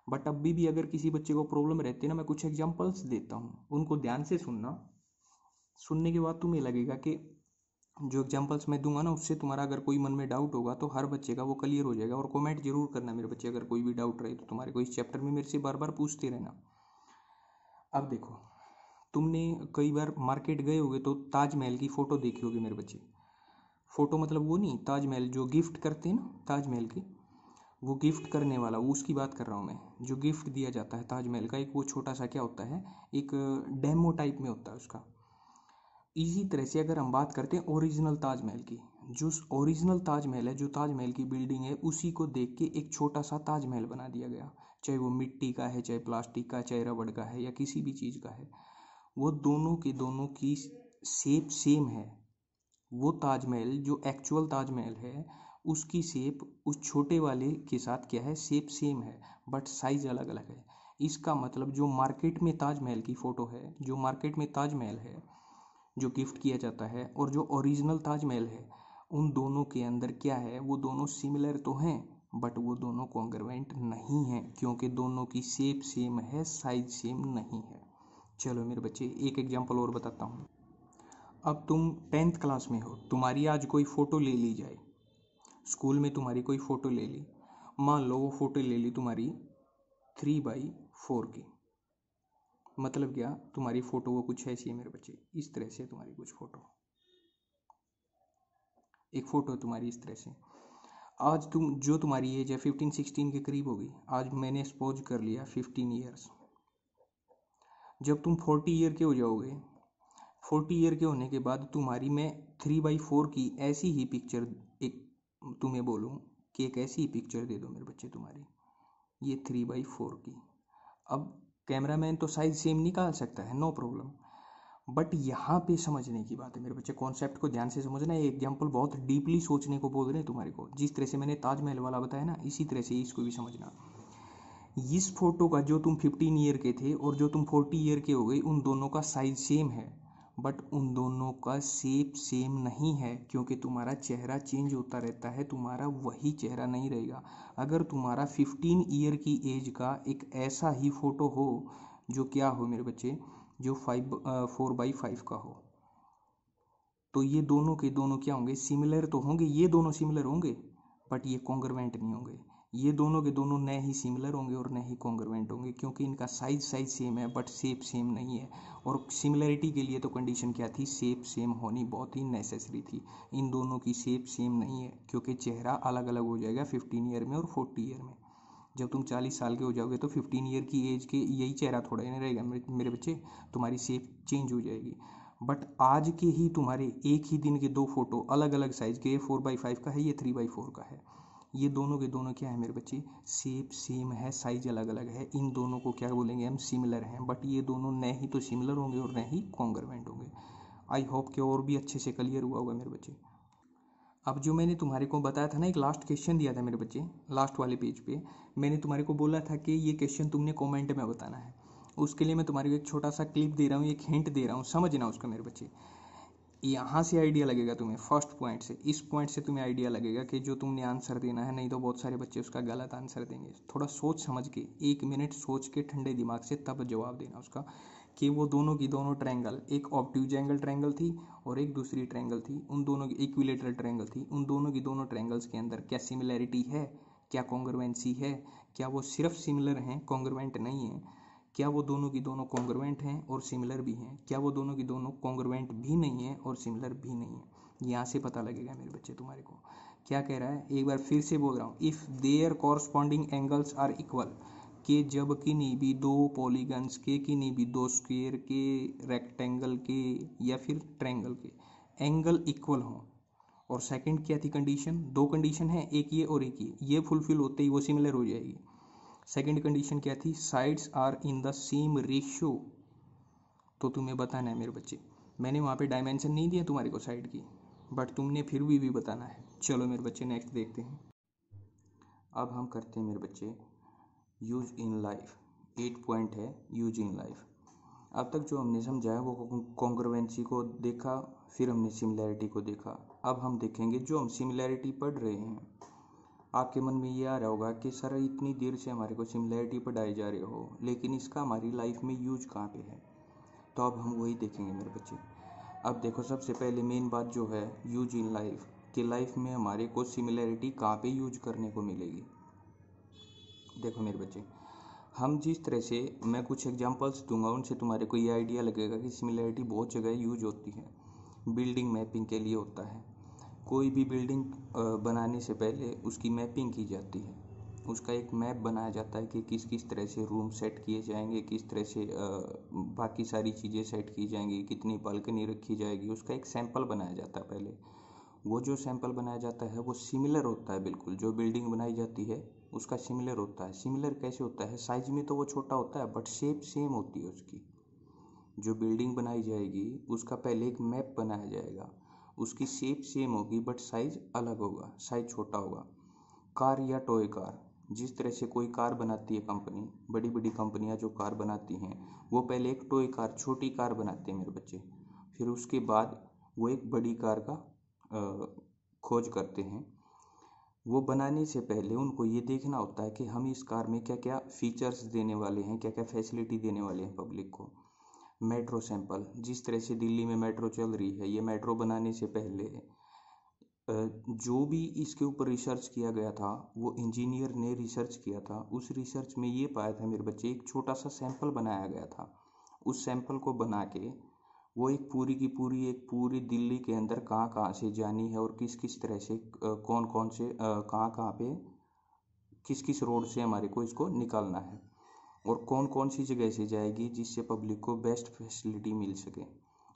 बट अभी भी अगर किसी बच्चे को प्रॉब्लम रहती है ना, मैं कुछ एग्जांपल्स देता हूँ, उनको ध्यान से सुनना। सुनने के बाद तुम्हें लगेगा कि जो एग्जांपल्स मैं दूंगा ना उससे तुम्हारा अगर कोई मन में डाउट होगा तो हर बच्चे का वो क्लियर हो जाएगा। और कमेंट जरूर करना मेरे बच्चे, अगर कोई भी डाउट रहे तो तुम्हारे को इस चैप्टर में मेरे से बार बार पूछते रहना। अब देखो, तुमने कई बार मार्केट गए होगे तो ताजमहल की फ़ोटो देखी होगी मेरे बच्चे। फ़ोटो मतलब वो नहीं, ताजमहल जो गिफ्ट करते हैं ना ताजमहल की, वो गिफ्ट करने वाला, वो उसकी बात कर रहा हूँ मैं। जो गिफ्ट दिया जाता है ताजमहल का, एक वो छोटा सा क्या होता है, एक डेमो टाइप में होता है उसका। इसी तरह से अगर हम बात करते हैं ओरिजिनल ताजमहल की, जो ओरिजिनल ताजमहल है, जो ताजमहल की बिल्डिंग है, उसी को देख के एक छोटा सा ताजमहल बना दिया गया, चाहे वो मिट्टी का है, चाहे प्लास्टिक का, चाहे रबड़ का है, या किसी भी चीज़ का है, वो दोनों के दोनों की शेप सेम है। वो ताजमहल जो एक्चुअल ताजमहल है उसकी शेप उस छोटे वाले के साथ क्या है, शेप सेम है बट साइज अलग अलग है। इसका मतलब जो मार्केट में ताजमहल की फ़ोटो है, जो मार्केट में ताजमहल है, जो गिफ्ट किया जाता है, और जो ओरिजिनल ताजमहल है, उन दोनों के अंदर क्या है, वो दोनों सिमिलर तो हैं बट वो दोनों कॉन्ग्रुएंट नहीं हैं, क्योंकि दोनों की शेप सेम है, साइज सेम नहीं है। चलो मेरे बच्चे, एक एग्जांपल और बताता हूँ। अब तुम 10th क्लास में हो, तुम्हारी आज कोई फ़ोटो ले ली जाए, स्कूल में तुम्हारी कोई फ़ोटो ले ली, मान लो वो फ़ोटो ले ली तुम्हारी 3x4 की। मतलब क्या, तुम्हारी फ़ोटो वो कुछ ऐसी है मेरे बच्चे, इस तरह से तुम्हारी कुछ फ़ोटो, एक फ़ोटो तुम्हारी इस तरह से। आज तुम, जो तुम्हारी एज है 15-16 के करीब होगी, आज मैंने सपोज कर लिया 15 ईयर्स। जब तुम 40 ईयर के हो जाओगे, 40 ईयर के होने के बाद तुम्हारी मैं 3x4 की ऐसी ही पिक्चर, एक तुम्हें बोलूँ कि एक ऐसी ही पिक्चर दे दो मेरे बच्चे तुम्हारी, ये 3x4 की। अब कैमरामैन तो साइज सेम निकाल सकता है, नो प्रॉब्लम, बट यहाँ पे समझने की बात है मेरे बच्चे, कॉन्सेप्ट को ध्यान से समझना है। ये एग्जाम्पल बहुत डीपली सोचने को बोल रहे हैं तुम्हारे को, जिस तरह से मैंने ताजमहल वाला बताया ना, इसी तरह से इसको भी समझना। इस फोटो का जो तुम 15 ईयर के थे और जो तुम 40 ईयर के हो गए, उन दोनों का साइज सेम है बट उन दोनों का शेप सेम नहीं है, क्योंकि तुम्हारा चेहरा चेंज होता रहता है, तुम्हारा वही चेहरा नहीं रहेगा। अगर तुम्हारा 15 ईयर की एज का एक ऐसा ही फोटो हो, जो क्या हो मेरे बच्चे, जो 4x5 का हो, तो ये दोनों के दोनों क्या होंगे, सिमिलर तो होंगे, ये दोनों सिमिलर होंगे बट ये कॉन्ग्रुएंट नहीं होंगे। ये दोनों के दोनों न ही सिमिलर होंगे और न ही कॉन्ग्रुएंट होंगे, क्योंकि इनका साइज सेम है बट शेप सेम नहीं है। और सिमिलरिटी के लिए तो कंडीशन क्या थी, शेप सेम होनी बहुत ही नेसेसरी थी। इन दोनों की शेप सेम नहीं है, क्योंकि चेहरा अलग अलग हो जाएगा 15 ईयर में और 40 ईयर में। जब तुम 40 साल के हो जाओगे तो 15 ईयर की एज के यही चेहरा थोड़ा ही नहीं रहेगा मेरे बच्चे, तुम्हारी शेप चेंज हो जाएगी। बट आज के ही तुम्हारे एक ही दिन के दो फोटो अलग अलग साइज के, ये 4x5 का है, ये 3x4 का है, ये दोनों के दोनों क्या है मेरे बच्चे, शेप सेम है, साइज अलग अलग है। इन दोनों को क्या बोलेंगे हम, सिमिलर हैं, बट ये दोनों न ही तो सिमिलर होंगे और न ही कॉन्ग्रुएंट होंगे। आई होप कि और भी अच्छे से क्लियर हुआ होगा मेरे बच्चे। अब जो मैंने तुम्हारे को बताया था ना, एक लास्ट क्वेश्चन दिया था मेरे बच्चे, लास्ट वाले पेज पे मैंने तुम्हारे को बोला था कि ये क्वेश्चन तुमने कमेंट में बताना है। उसके लिए मैं तुम्हारे को एक छोटा सा क्लिप दे रहा हूँ, एक हिंट दे रहा हूँ, समझना उसका मेरे बच्चे। यहाँ से आइडिया लगेगा तुम्हें, फर्स्ट पॉइंट से, इस पॉइंट से तुम्हें आइडिया लगेगा कि जो तुमने आंसर देना है, नहीं तो बहुत सारे बच्चे उसका गलत आंसर देंगे। थोड़ा सोच समझ के, 1 मिनट सोच के ठंडे दिमाग से तब जवाब देना उसका, कि वो दोनों की दोनों ट्रायंगल, एक ऑब्ट्यूज एंगल ट्रायंगल थी और एक दूसरी ट्रायंगल थी, उन दोनों की इक्विलेटरल ट्रायंगल थी, उन दोनों की दोनों ट्रायंगल्स के अंदर क्या सिमिलैरिटी है, क्या कॉन्ग्रुएंसी है, क्या वो सिर्फ सिमिलर हैं, कॉन्ग्रुएंट नहीं है, क्या वो दोनों की दोनों कॉन्ग्रुएंट हैं और सिमिलर भी हैं, क्या वो दोनों की दोनों कॉन्ग्रुएंट भी नहीं है और सिमिलर भी नहीं है। यहाँ से पता लगेगा मेरे बच्चे तुम्हारे को। क्या कह रहा है, एक बार फिर से बोल रहा हूँ, if their corresponding angles are equal, के जब किन्हीं भी दो पॉलीगन्स के, किन्हीं भी दो स्क्वायर के, रेक्टेंगल के या फिर ट्रायंगल के एंगल इक्वल हों। और सेकंड क्या थी कंडीशन, दो कंडीशन है, एक ये और एक ये फुलफिल होते ही वो सिमिलर हो जाएगी। सेकंड कंडीशन क्या थी, sides are in the same ratio. तो तुम्हें बताना है मेरे बच्चे, मैंने वहाँ पे डायमेंशन नहीं दिया तुम्हारे को साइड की, बट तुमने फिर भी बताना है। चलो मेरे बच्चे नेक्स्ट देखते हैं। अब हम करते हैं मेरे बच्चे यूज इन लाइफ। 8 पॉइंट है यूज इन लाइफ। अब तक जो हमने समझा है वो कॉन्ग्रुएंसी को देखा, फिर हमने सिमिलैरिटी को देखा। अब हम देखेंगे जो हम सिमिलैरिटी पढ़ रहे हैं, आपके मन में ये आ रहा होगा कि सर इतनी देर से हमारे को सिमिलैरिटी पढ़ाए जा रहे हो, लेकिन इसका हमारी लाइफ में यूज कहाँ पे है। तो अब हम वही देखेंगे मेरे बच्चे। अब देखो, सबसे पहले मेन बात जो है यूज इन लाइफ, कि लाइफ में हमारे को सिमिलैरिटी कहाँ पे यूज करने को मिलेगी। देखो मेरे बच्चे, हम जिस तरह से, मैं कुछ एग्जांपल्स दूंगा, उनसे तुम्हारे को ये आइडिया लगेगा कि सिमिलैरिटी बहुत जगह यूज होती है। बिल्डिंग मैपिंग के लिए होता है, कोई भी बिल्डिंग बनाने से पहले उसकी मैपिंग की जाती है, उसका एक मैप बनाया जाता है कि किस किस तरह से रूम सेट किए जाएंगे, किस तरह से बाकी सारी चीज़ें सेट की जाएंगी, कितनी बालकनी रखी जाएगी, उसका एक सैंपल बनाया जाता है पहले। वो जो सैंपल बनाया जाता है वो सिमिलर होता है, बिल्कुल जो बिल्डिंग बनाई जाती है उसका सिमिलर होता है। सिमिलर कैसे होता है, साइज में तो वो छोटा होता है बट शेप सेम होती है उसकी। जो बिल्डिंग बनाई जाएगी उसका पहले एक मैप बनाया जाएगा, उसकी शेप सेम होगी बट साइज अलग होगा, साइज छोटा होगा। कार या टॉय कार, जिस तरह से कोई कार बनाती है कंपनी, बड़ी बड़ी कंपनियां जो कार बनाती हैं, वो पहले एक टॉय कार, छोटी कार बनाते हैं मेरे बच्चे। फिर उसके बाद वो एक बड़ी कार का खोज करते हैं। वो बनाने से पहले उनको ये देखना होता है कि हम इस कार में क्या क्या फीचर्स देने वाले हैं, क्या क्या फैसिलिटी देने वाले हैं पब्लिक को। मेट्रो सैंपल, जिस तरह से दिल्ली में मेट्रो चल रही है, ये मेट्रो बनाने से पहले जो भी इसके ऊपर रिसर्च किया गया था, वो इंजीनियर ने रिसर्च किया था। उस रिसर्च में ये पाया था मेरे बच्चे, एक छोटा सा सैंपल बनाया गया था। उस सैंपल को बना के वो एक पूरी की पूरी, एक पूरी दिल्ली के अंदर कहाँ कहाँ से जानी है और किस किस तरह से कौन कौन से कहाँ कहाँ पे किस किस रोड से हमारे को इसको निकालना है, और कौन कौन सी जगह से जाएगी जिससे पब्लिक को बेस्ट फैसिलिटी मिल सके।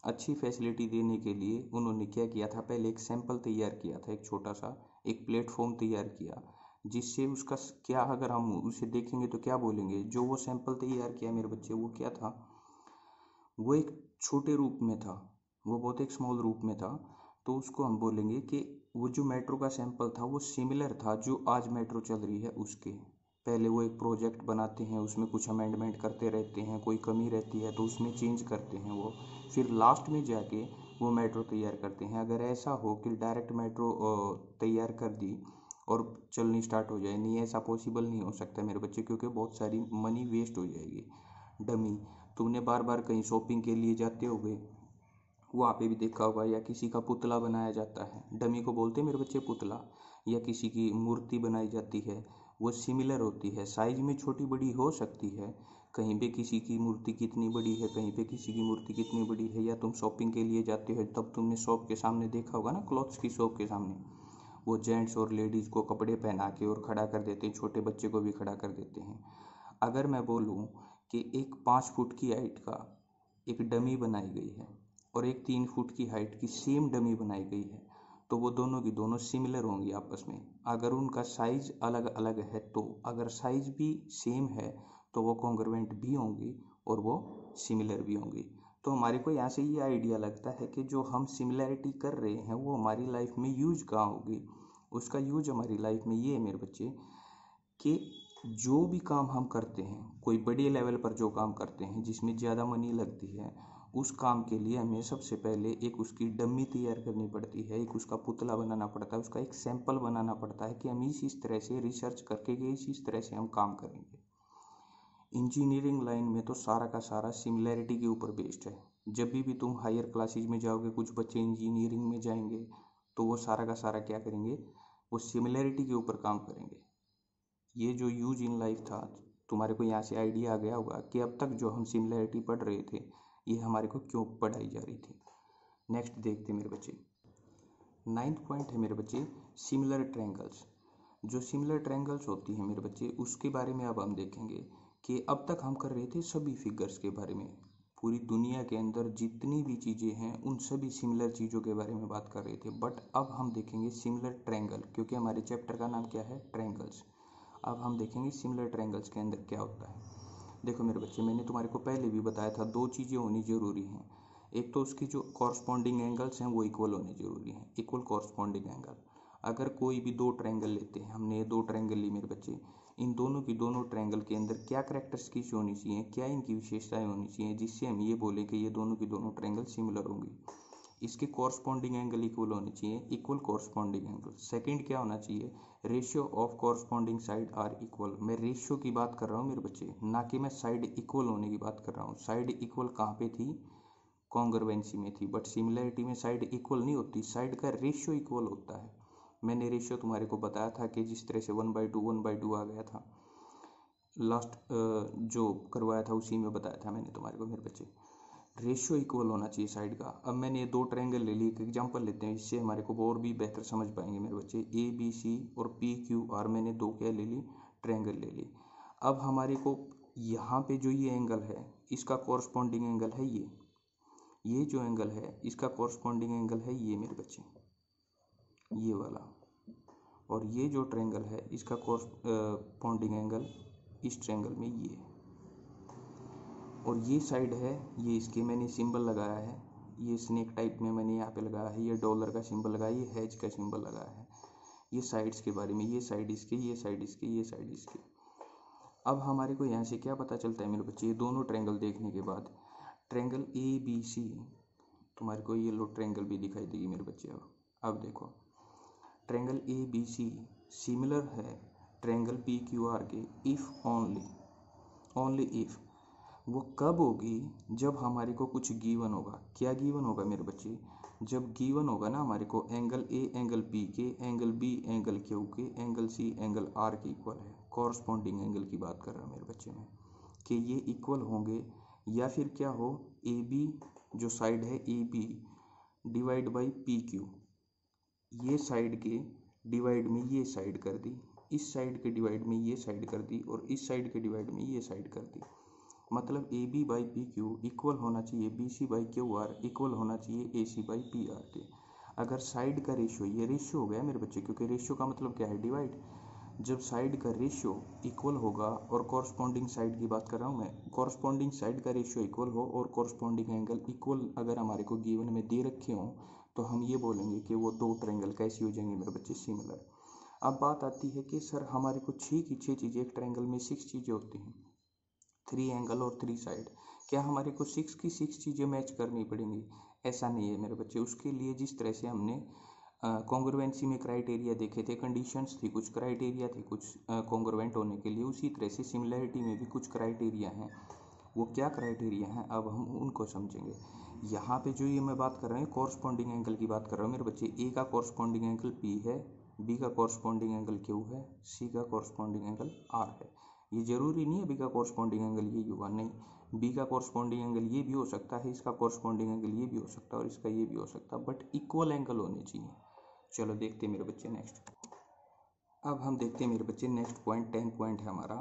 अच्छी फैसिलिटी देने के लिए उन्होंने क्या किया था, पहले एक सैंपल तैयार किया था, एक छोटा सा एक प्लेटफॉर्म तैयार किया, जिससे उसका क्या, अगर हम उसे देखेंगे तो क्या बोलेंगे, जो वो सैंपल तैयार किया मेरे बच्चे, वो क्या था, वो एक छोटे रूप में था, वो बहुत एक स्मॉल रूप में था। तो उसको हम बोलेंगे कि वो जो मेट्रो का सैंपल था वो सिमिलर था जो आज मेट्रो चल रही है उसके। पहले वो एक प्रोजेक्ट बनाते हैं, उसमें कुछ अमेंडमेंट करते रहते हैं, कोई कमी रहती है तो उसमें चेंज करते हैं वो, फिर लास्ट में जाके वो मेट्रो तैयार करते हैं। अगर ऐसा हो कि डायरेक्ट मेट्रो तैयार कर दी और चलनी स्टार्ट हो जाए, नहीं, ऐसा पॉसिबल नहीं हो सकता मेरे बच्चे, क्योंकि बहुत सारी मनी वेस्ट हो जाएगी। डमी, तुमने बार बार कहीं शॉपिंग के लिए जाते होगे, वहाँ पे भी देखा होगा, या किसी का पुतला बनाया जाता है, डमी को बोलते हैं मेरे बच्चे पुतला, या किसी की मूर्ति बनाई जाती है, वो सिमिलर होती है, साइज में छोटी बड़ी हो सकती है। कहीं पे किसी की मूर्ति कितनी बड़ी है, कहीं पे किसी की मूर्ति कितनी बड़ी है। या तुम शॉपिंग के लिए जाते हो तब तुमने शॉप के सामने देखा होगा ना, क्लॉथ्स की शॉप के सामने वो जेंट्स और लेडीज़ को कपड़े पहना के और खड़ा कर देते हैं, छोटे बच्चे को भी खड़ा कर देते हैं। अगर मैं बोलूँ कि एक 5 फुट की हाइट का एक डमी बनाई गई है और एक 3 फुट की हाइट की सेम डमी बनाई गई है, तो वो दोनों की दोनों सिमिलर होंगी आपस में। अगर उनका साइज अलग अलग है, तो अगर साइज भी सेम है तो वो कॉन्ग्रुएंट भी होंगी और वो सिमिलर भी होंगी। तो हमारे को यहाँ से ये आइडिया लगता है कि जो हम सिमिलैरिटी कर रहे हैं वो हमारी लाइफ में यूज कहाँ होगी। उसका यूज हमारी लाइफ में ये है मेरे बच्चे, कि जो भी काम हम करते हैं, कोई बड़े लेवल पर जो काम करते हैं जिसमें ज़्यादा मनी लगती है, उस काम के लिए हमें सबसे पहले एक उसकी डमी तैयार करनी पड़ती है, एक उसका पुतला बनाना पड़ता है, उसका एक सैंपल बनाना पड़ता है कि हम इस तरह से रिसर्च करके कि इस तरह से हम काम करेंगे। इंजीनियरिंग लाइन में तो सारा का सारा सिमिलैरिटी के ऊपर बेस्ड है। जब भी तुम हायर क्लासेज में जाओगे, कुछ बच्चे इंजीनियरिंग में जाएंगे, तो वो सारा का सारा क्या करेंगे, वो सिमिलैरिटी के ऊपर काम करेंगे। ये जो यूज इन लाइफ था, तुम्हारे को यहाँ से आइडिया आ गया होगा कि अब तक जो हम सिमिलैरिटी पढ़ रहे थे, ये हमारे को क्यों पढ़ाई जा रही थी। नेक्स्ट देखते मेरे बच्चे, 9th पॉइंट है मेरे बच्चे, सिमिलर ट्रायंगल्स। जो सिमिलर ट्रायंगल्स होती हैं मेरे बच्चे, उसके बारे में अब हम देखेंगे कि अब तक हम कर रहे थे सभी फिगर्स के बारे में। पूरी दुनिया के अंदर जितनी भी चीज़ें हैं उन सभी सिमिलर चीज़ों के बारे में बात कर रहे थे, बट अब हम देखेंगे सिमिलर ट्रायंगल, क्योंकि हमारे चैप्टर का नाम क्या है, ट्रायंगल्स। अब हम देखेंगे सिमिलर ट्रायंगल्स के अंदर क्या होता है। देखो मेरे बच्चे, मैंने तुम्हारे को पहले भी बताया था, दो चीज़ें होनी ज़रूरी हैं। एक तो उसकी जो कॉरस्पॉन्डिंग एंगल्स हैं वो इक्वल होने ज़रूरी हैं, इक्वल कॉरस्पॉन्डिंग एंगल। अगर कोई भी दो ट्रायंगल लेते हैं, हमने ये दो ट्रायंगल ली मेरे बच्चे, इन दोनों की दोनों ट्रायंगल के अंदर क्या कैरेक्टरिस्टिक्स होनी चाहिए, क्या इनकी विशेषताएं होनी चाहिए, जिससे हम ये बोलें कि ये दोनों की दोनों ट्रायंगल सिमिलर होंगी। इसके कॉरस्पॉन्डिंग एंगल इक्वल होने चाहिए, इक्वल कॉरस्पॉन्डिंग एंगल। सेकंड क्या होना चाहिए, ratio of corresponding side are equal. मैं रेशियो की बात कर रहा हूँ मेरे बच्चे, ना कि मैं साइड इक्वल होने की बात कर रहा हूँ। साइड इक्वल कहाँ पे थी, कॉन्ग्रुएंसी में थी, बट सिमिलैरिटी में साइड इक्वल नहीं होती, साइड का रेशियो इक्वल होता है। मैंने रेशियो तुम्हारे को बताया था कि जिस तरह से 1/2 आ गया था, लास्ट जो करवाया था उसी में बताया था मैंने तुम्हारे को मेरे बच्चे। रेशियो इक्वल होना चाहिए साइड का। अब मैंने ये दो ट्रायंगल ले लिए, एक एग्जांपल लेते हैं, इससे हमारे को और भी बेहतर समझ पाएंगे मेरे बच्चे। ए बी सी और पी क्यू आर, मैंने दो क्या ले ली, ट्रायंगल ले ली। अब हमारे को यहाँ पे जो ये एंगल है, इसका कॉरस्पॉन्डिंग एंगल है ये जो एंगल है इसका कॉरस्पॉन्डिंग एंगल है ये मेरे बच्चे, ये वाला। और ये जो ट्रायंगल है इसका कॉरस्पॉन्डिंग एंगल इस ट्रायंगल में ये। और ये साइड है, ये इसके मैंने सिंबल लगाया है, ये स्नेक टाइप में मैंने यहाँ पे लगाया है, ये डॉलर का सिंबल लगाया, ये हैज का सिंबल लगाया है। ये साइड्स के बारे में, ये साइड इसके, ये साइड इसके, ये साइड इसके। अब हमारे को यहाँ से क्या पता चलता है मेरे बच्चे, ये दोनों ट्रायंगल देखने के बाद, ट्रायंगल ए बी सी, तुम्हारे को ये लो ट्रायंगल भी दिखाई देगी मेरे बच्चे। अब देखो triangle A B C similar है ट्रायंगल पी क्यू आर के इफ़ ओनली इफ़। वो कब होगी? जब हमारे को कुछ गिवन होगा। क्या गिवन होगा मेरे बच्चे? जब गिवन होगा ना हमारे को एंगल ए एंगल पी के, एंगल बी एंगल क्यू के, एंगल सी एंगल आर के इक्वल है। कॉरस्पॉन्डिंग एंगल की बात कर रहा हूँ मेरे बच्चे में, कि ये इक्वल होंगे, या फिर क्या हो, ए बी जो साइड है A B divide by P Q, ये साइड के डिवाइड में ये साइड कर दी, इस साइड के डिवाइड में ये साइड कर दी, और इस साइड के डिवाइड में ये साइड कर दी। मतलब A B by P Q equal होना चाहिए B C by Q R, equal होना चाहिए A C by P R के। अगर साइड का रेशियो, ये रेशियो हो गया मेरे बच्चे, क्योंकि रेशियो का मतलब क्या है? डिवाइड। जब साइड का रेशियो इक्वल होगा, और कॉरस्पॉन्डिंग साइड की बात कर रहा हूँ मैं, कॉरस्पॉन्डिंग साइड का रेशियो इक्वल हो और कॉरस्पॉन्डिंग एंगल इक्वल अगर हमारे को गिवन में दे रखे हों, तो हम ये बोलेंगे कि वो दो ट्रायंगल कैसी हो जाएंगे मेरे बच्चे? सिमिलर। अब बात आती है कि सर हमारे को 6 की 6 चीज़ें, एक ट्रायंगल में 6 चीज़ें होती हैं, 3 एंगल और 3 साइड। क्या हमारे को 6 की 6 चीज़ें मैच करनी पड़ेंगी? ऐसा नहीं है मेरे बच्चे। उसके लिए जिस तरह से हमने कॉन्ग्रुएंसी में क्राइटेरिया देखे थे, कंडीशंस थी, कुछ क्राइटेरिया थे कुछ कॉन्ग्रुएंट होने के लिए, उसी तरह से सिमिलैरिटी में भी कुछ क्राइटेरिया हैं। वो क्या क्राइटेरिया हैं अब हम उनको समझेंगे। यहाँ पे जो ये मैं बात कर रहा हूँ कॉरस्पॉन्डिंग एंगल की बात कर रहा हूँ मेरे बच्चे। ए का कॉरस्पॉन्डिंग एंगल पी है, बी का कॉरस्पॉन्डिंग एंगल क्यू है, सी का कॉरस्पॉन्डिंग एंगल आर है। ये जरूरी नहीं है बी का कॉरस्पॉन्डिंग एंगल ये होगा, नहीं, बी का कॉरस्पॉन्डिंग एंगल ये भी हो सकता है, इसका कॉरस्पॉन्डिंग एंगल ये भी हो सकता है, और इसका ये भी हो सकता है, बट इक्वल एंगल होने चाहिए। चलो देखते हैं मेरे बच्चे नेक्स्ट। अब हम देखते हैं मेरे बच्चे नेक्स्ट पॉइंट, 10 पॉइंट है हमारा,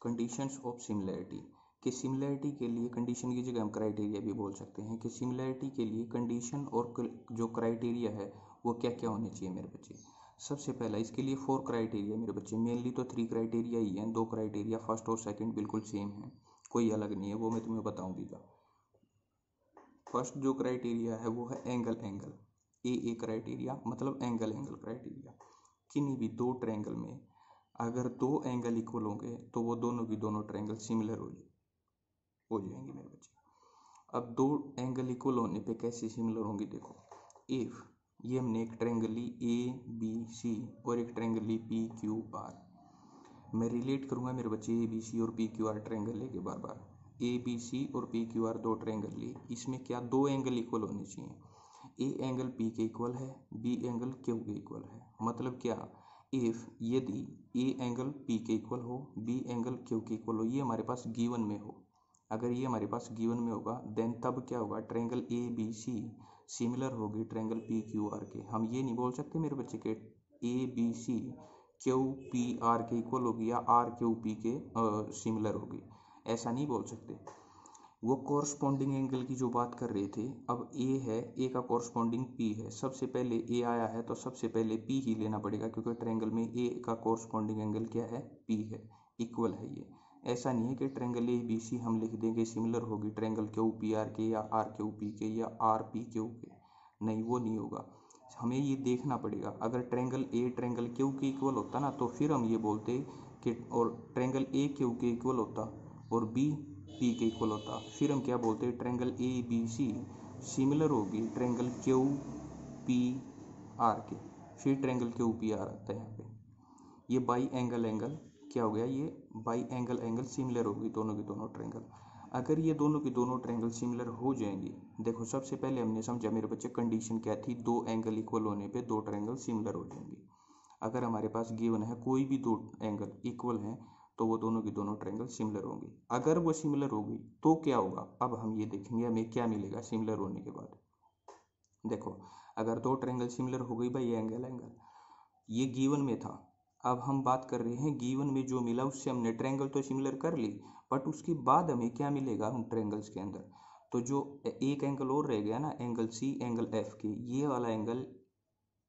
कंडीशंस ऑफ सिमिलैरिटी। कि सिमिलैरिटी के लिए कंडीशन की जगह हम क्राइटेरिया भी बोल सकते हैं, कि सिमिलैरिटी के लिए कंडीशन और जो क्राइटेरिया है वो क्या क्या होने चाहिए मेरे बच्चे। सबसे पहला इसके लिए 4 क्राइटेरिया मेरे बच्चे, मेनली तो 3 क्राइटेरिया ही हैं। 2 क्राइटेरिया फर्स्ट और सेकंड बिल्कुल सेम है, कोई अलग नहीं है, वो मैं तुम्हें बताऊंगा। फर्स्ट जो क्राइटेरिया है वो है एंगल ए क्राइटेरिया, मतलब एंगल क्राइटेरिया। किन्हीं भी दो ट्रायंगल में अगर 2 एंगल इक्वल होंगे तो वो दोनों की दोनों ट्रायंगल सिमिलर हो जाएंगे मेरे बच्चे। अब 2 एंगल इक्वल होने पे कैसे सिमिलर होंगे? देखो, इफ ये हमने एक ट्रायंगल ली ए बी सी और एक triangle Lee P Q are. मैं रिलेट करूंगा मेरे बच्चे ए बी सी और पी क्यू आर ट्रायंगल लेके बार बार। ए बी सी और पी क्यू आर 2 ट्रायंगल लिए, इसमें क्या 2 एंगल इक्वल होने चाहिए। ए एंगल पी के इक्वल है, बी एंगल क्यू के इक्वल है। मतलब क्या? इफ यदि ए एंगल पी के इक्वल हो, बी एंगल क्यू के इक्वल हो, ये हमारे पास गिवन में हो, अगर ये हमारे पास गिवन में होगा देन तब क्या होगा? Triangle A B C similar होगी ट्रायंगल पी क्यू आर के। हम ये नहीं बोल सकते मेरे बच्चे के A B C Q P R के इक्वल होगी या आर क्यू पी के सिमिलर होगी, ऐसा नहीं बोल सकते। वो कॉरस्पॉन्डिंग एंगल की जो बात कर रहे थे, अब ए है, ए का कॉरस्पॉन्डिंग पी है, सबसे पहले ए आया है तो सबसे पहले पी ही लेना पड़ेगा, क्योंकि ट्रायंगल में ए का कॉरस्पॉन्डिंग एंगल क्या है? पी है, इक्वल है ये। ऐसा नहीं है कि ट्रायंगल ए बी सी हम लिख देंगे सिमिलर होगी ट्रायंगल क्यू पी आर के या आर क्यू पी के या आर पी क्यू के, नहीं, वो नहीं होगा। हमें ये देखना पड़ेगा, अगर ट्रायंगल ए ट्रायंगल क्यू के इक्वल होता ना तो फिर हम ये बोलते कि, और ट्रायंगल ए क्यू के इक्वल होता और बी पी के इक्वल होता, फिर हम क्या बोलते? Triangle A B C similar होगी ट्रायंगल क्यू पी आर के, फिर ट्रायंगल क्यू पी आर आता है यहाँ पे। ये बाई एंगल क्या हो गया? ये बाई एंगल सिमिलर होगी दोनों की दोनों ट्रायंगल। अगर ये दोनों की दोनों ट्रायंगल सिमिलर हो जाएंगी, देखो सबसे पहले हमने समझा मेरे बच्चे कंडीशन क्या थी? 2 एंगल इक्वल होने पे 2 ट्रायंगल सिमिलर हो जाएंगे। अगर हमारे पास गिवन है कोई भी 2 एंगल इक्वल हैं तो वो दोनों की दोनों ट्रायंगल सिमिलर होंगी। अगर वो सिमिलर होगी तो क्या होगा? अब हम ये देखेंगे हमें क्या मिलेगा सिमिलर होने के बाद। देखो, अगर 2 ट्रायंगल सिमिलर हो गई भाई, एंगल ये गिवन में था, अब हम बात कर रहे हैं गिवन में जो मिला उससे हमने ट्रायंगल तो सिमिलर कर ली, बट उसके बाद हमें क्या मिलेगा उन ट्रायंगल्स के अंदर? तो जो एक एंगल और रह गया ना, एंगल सी एंगल एफ के, ये वाला एंगल,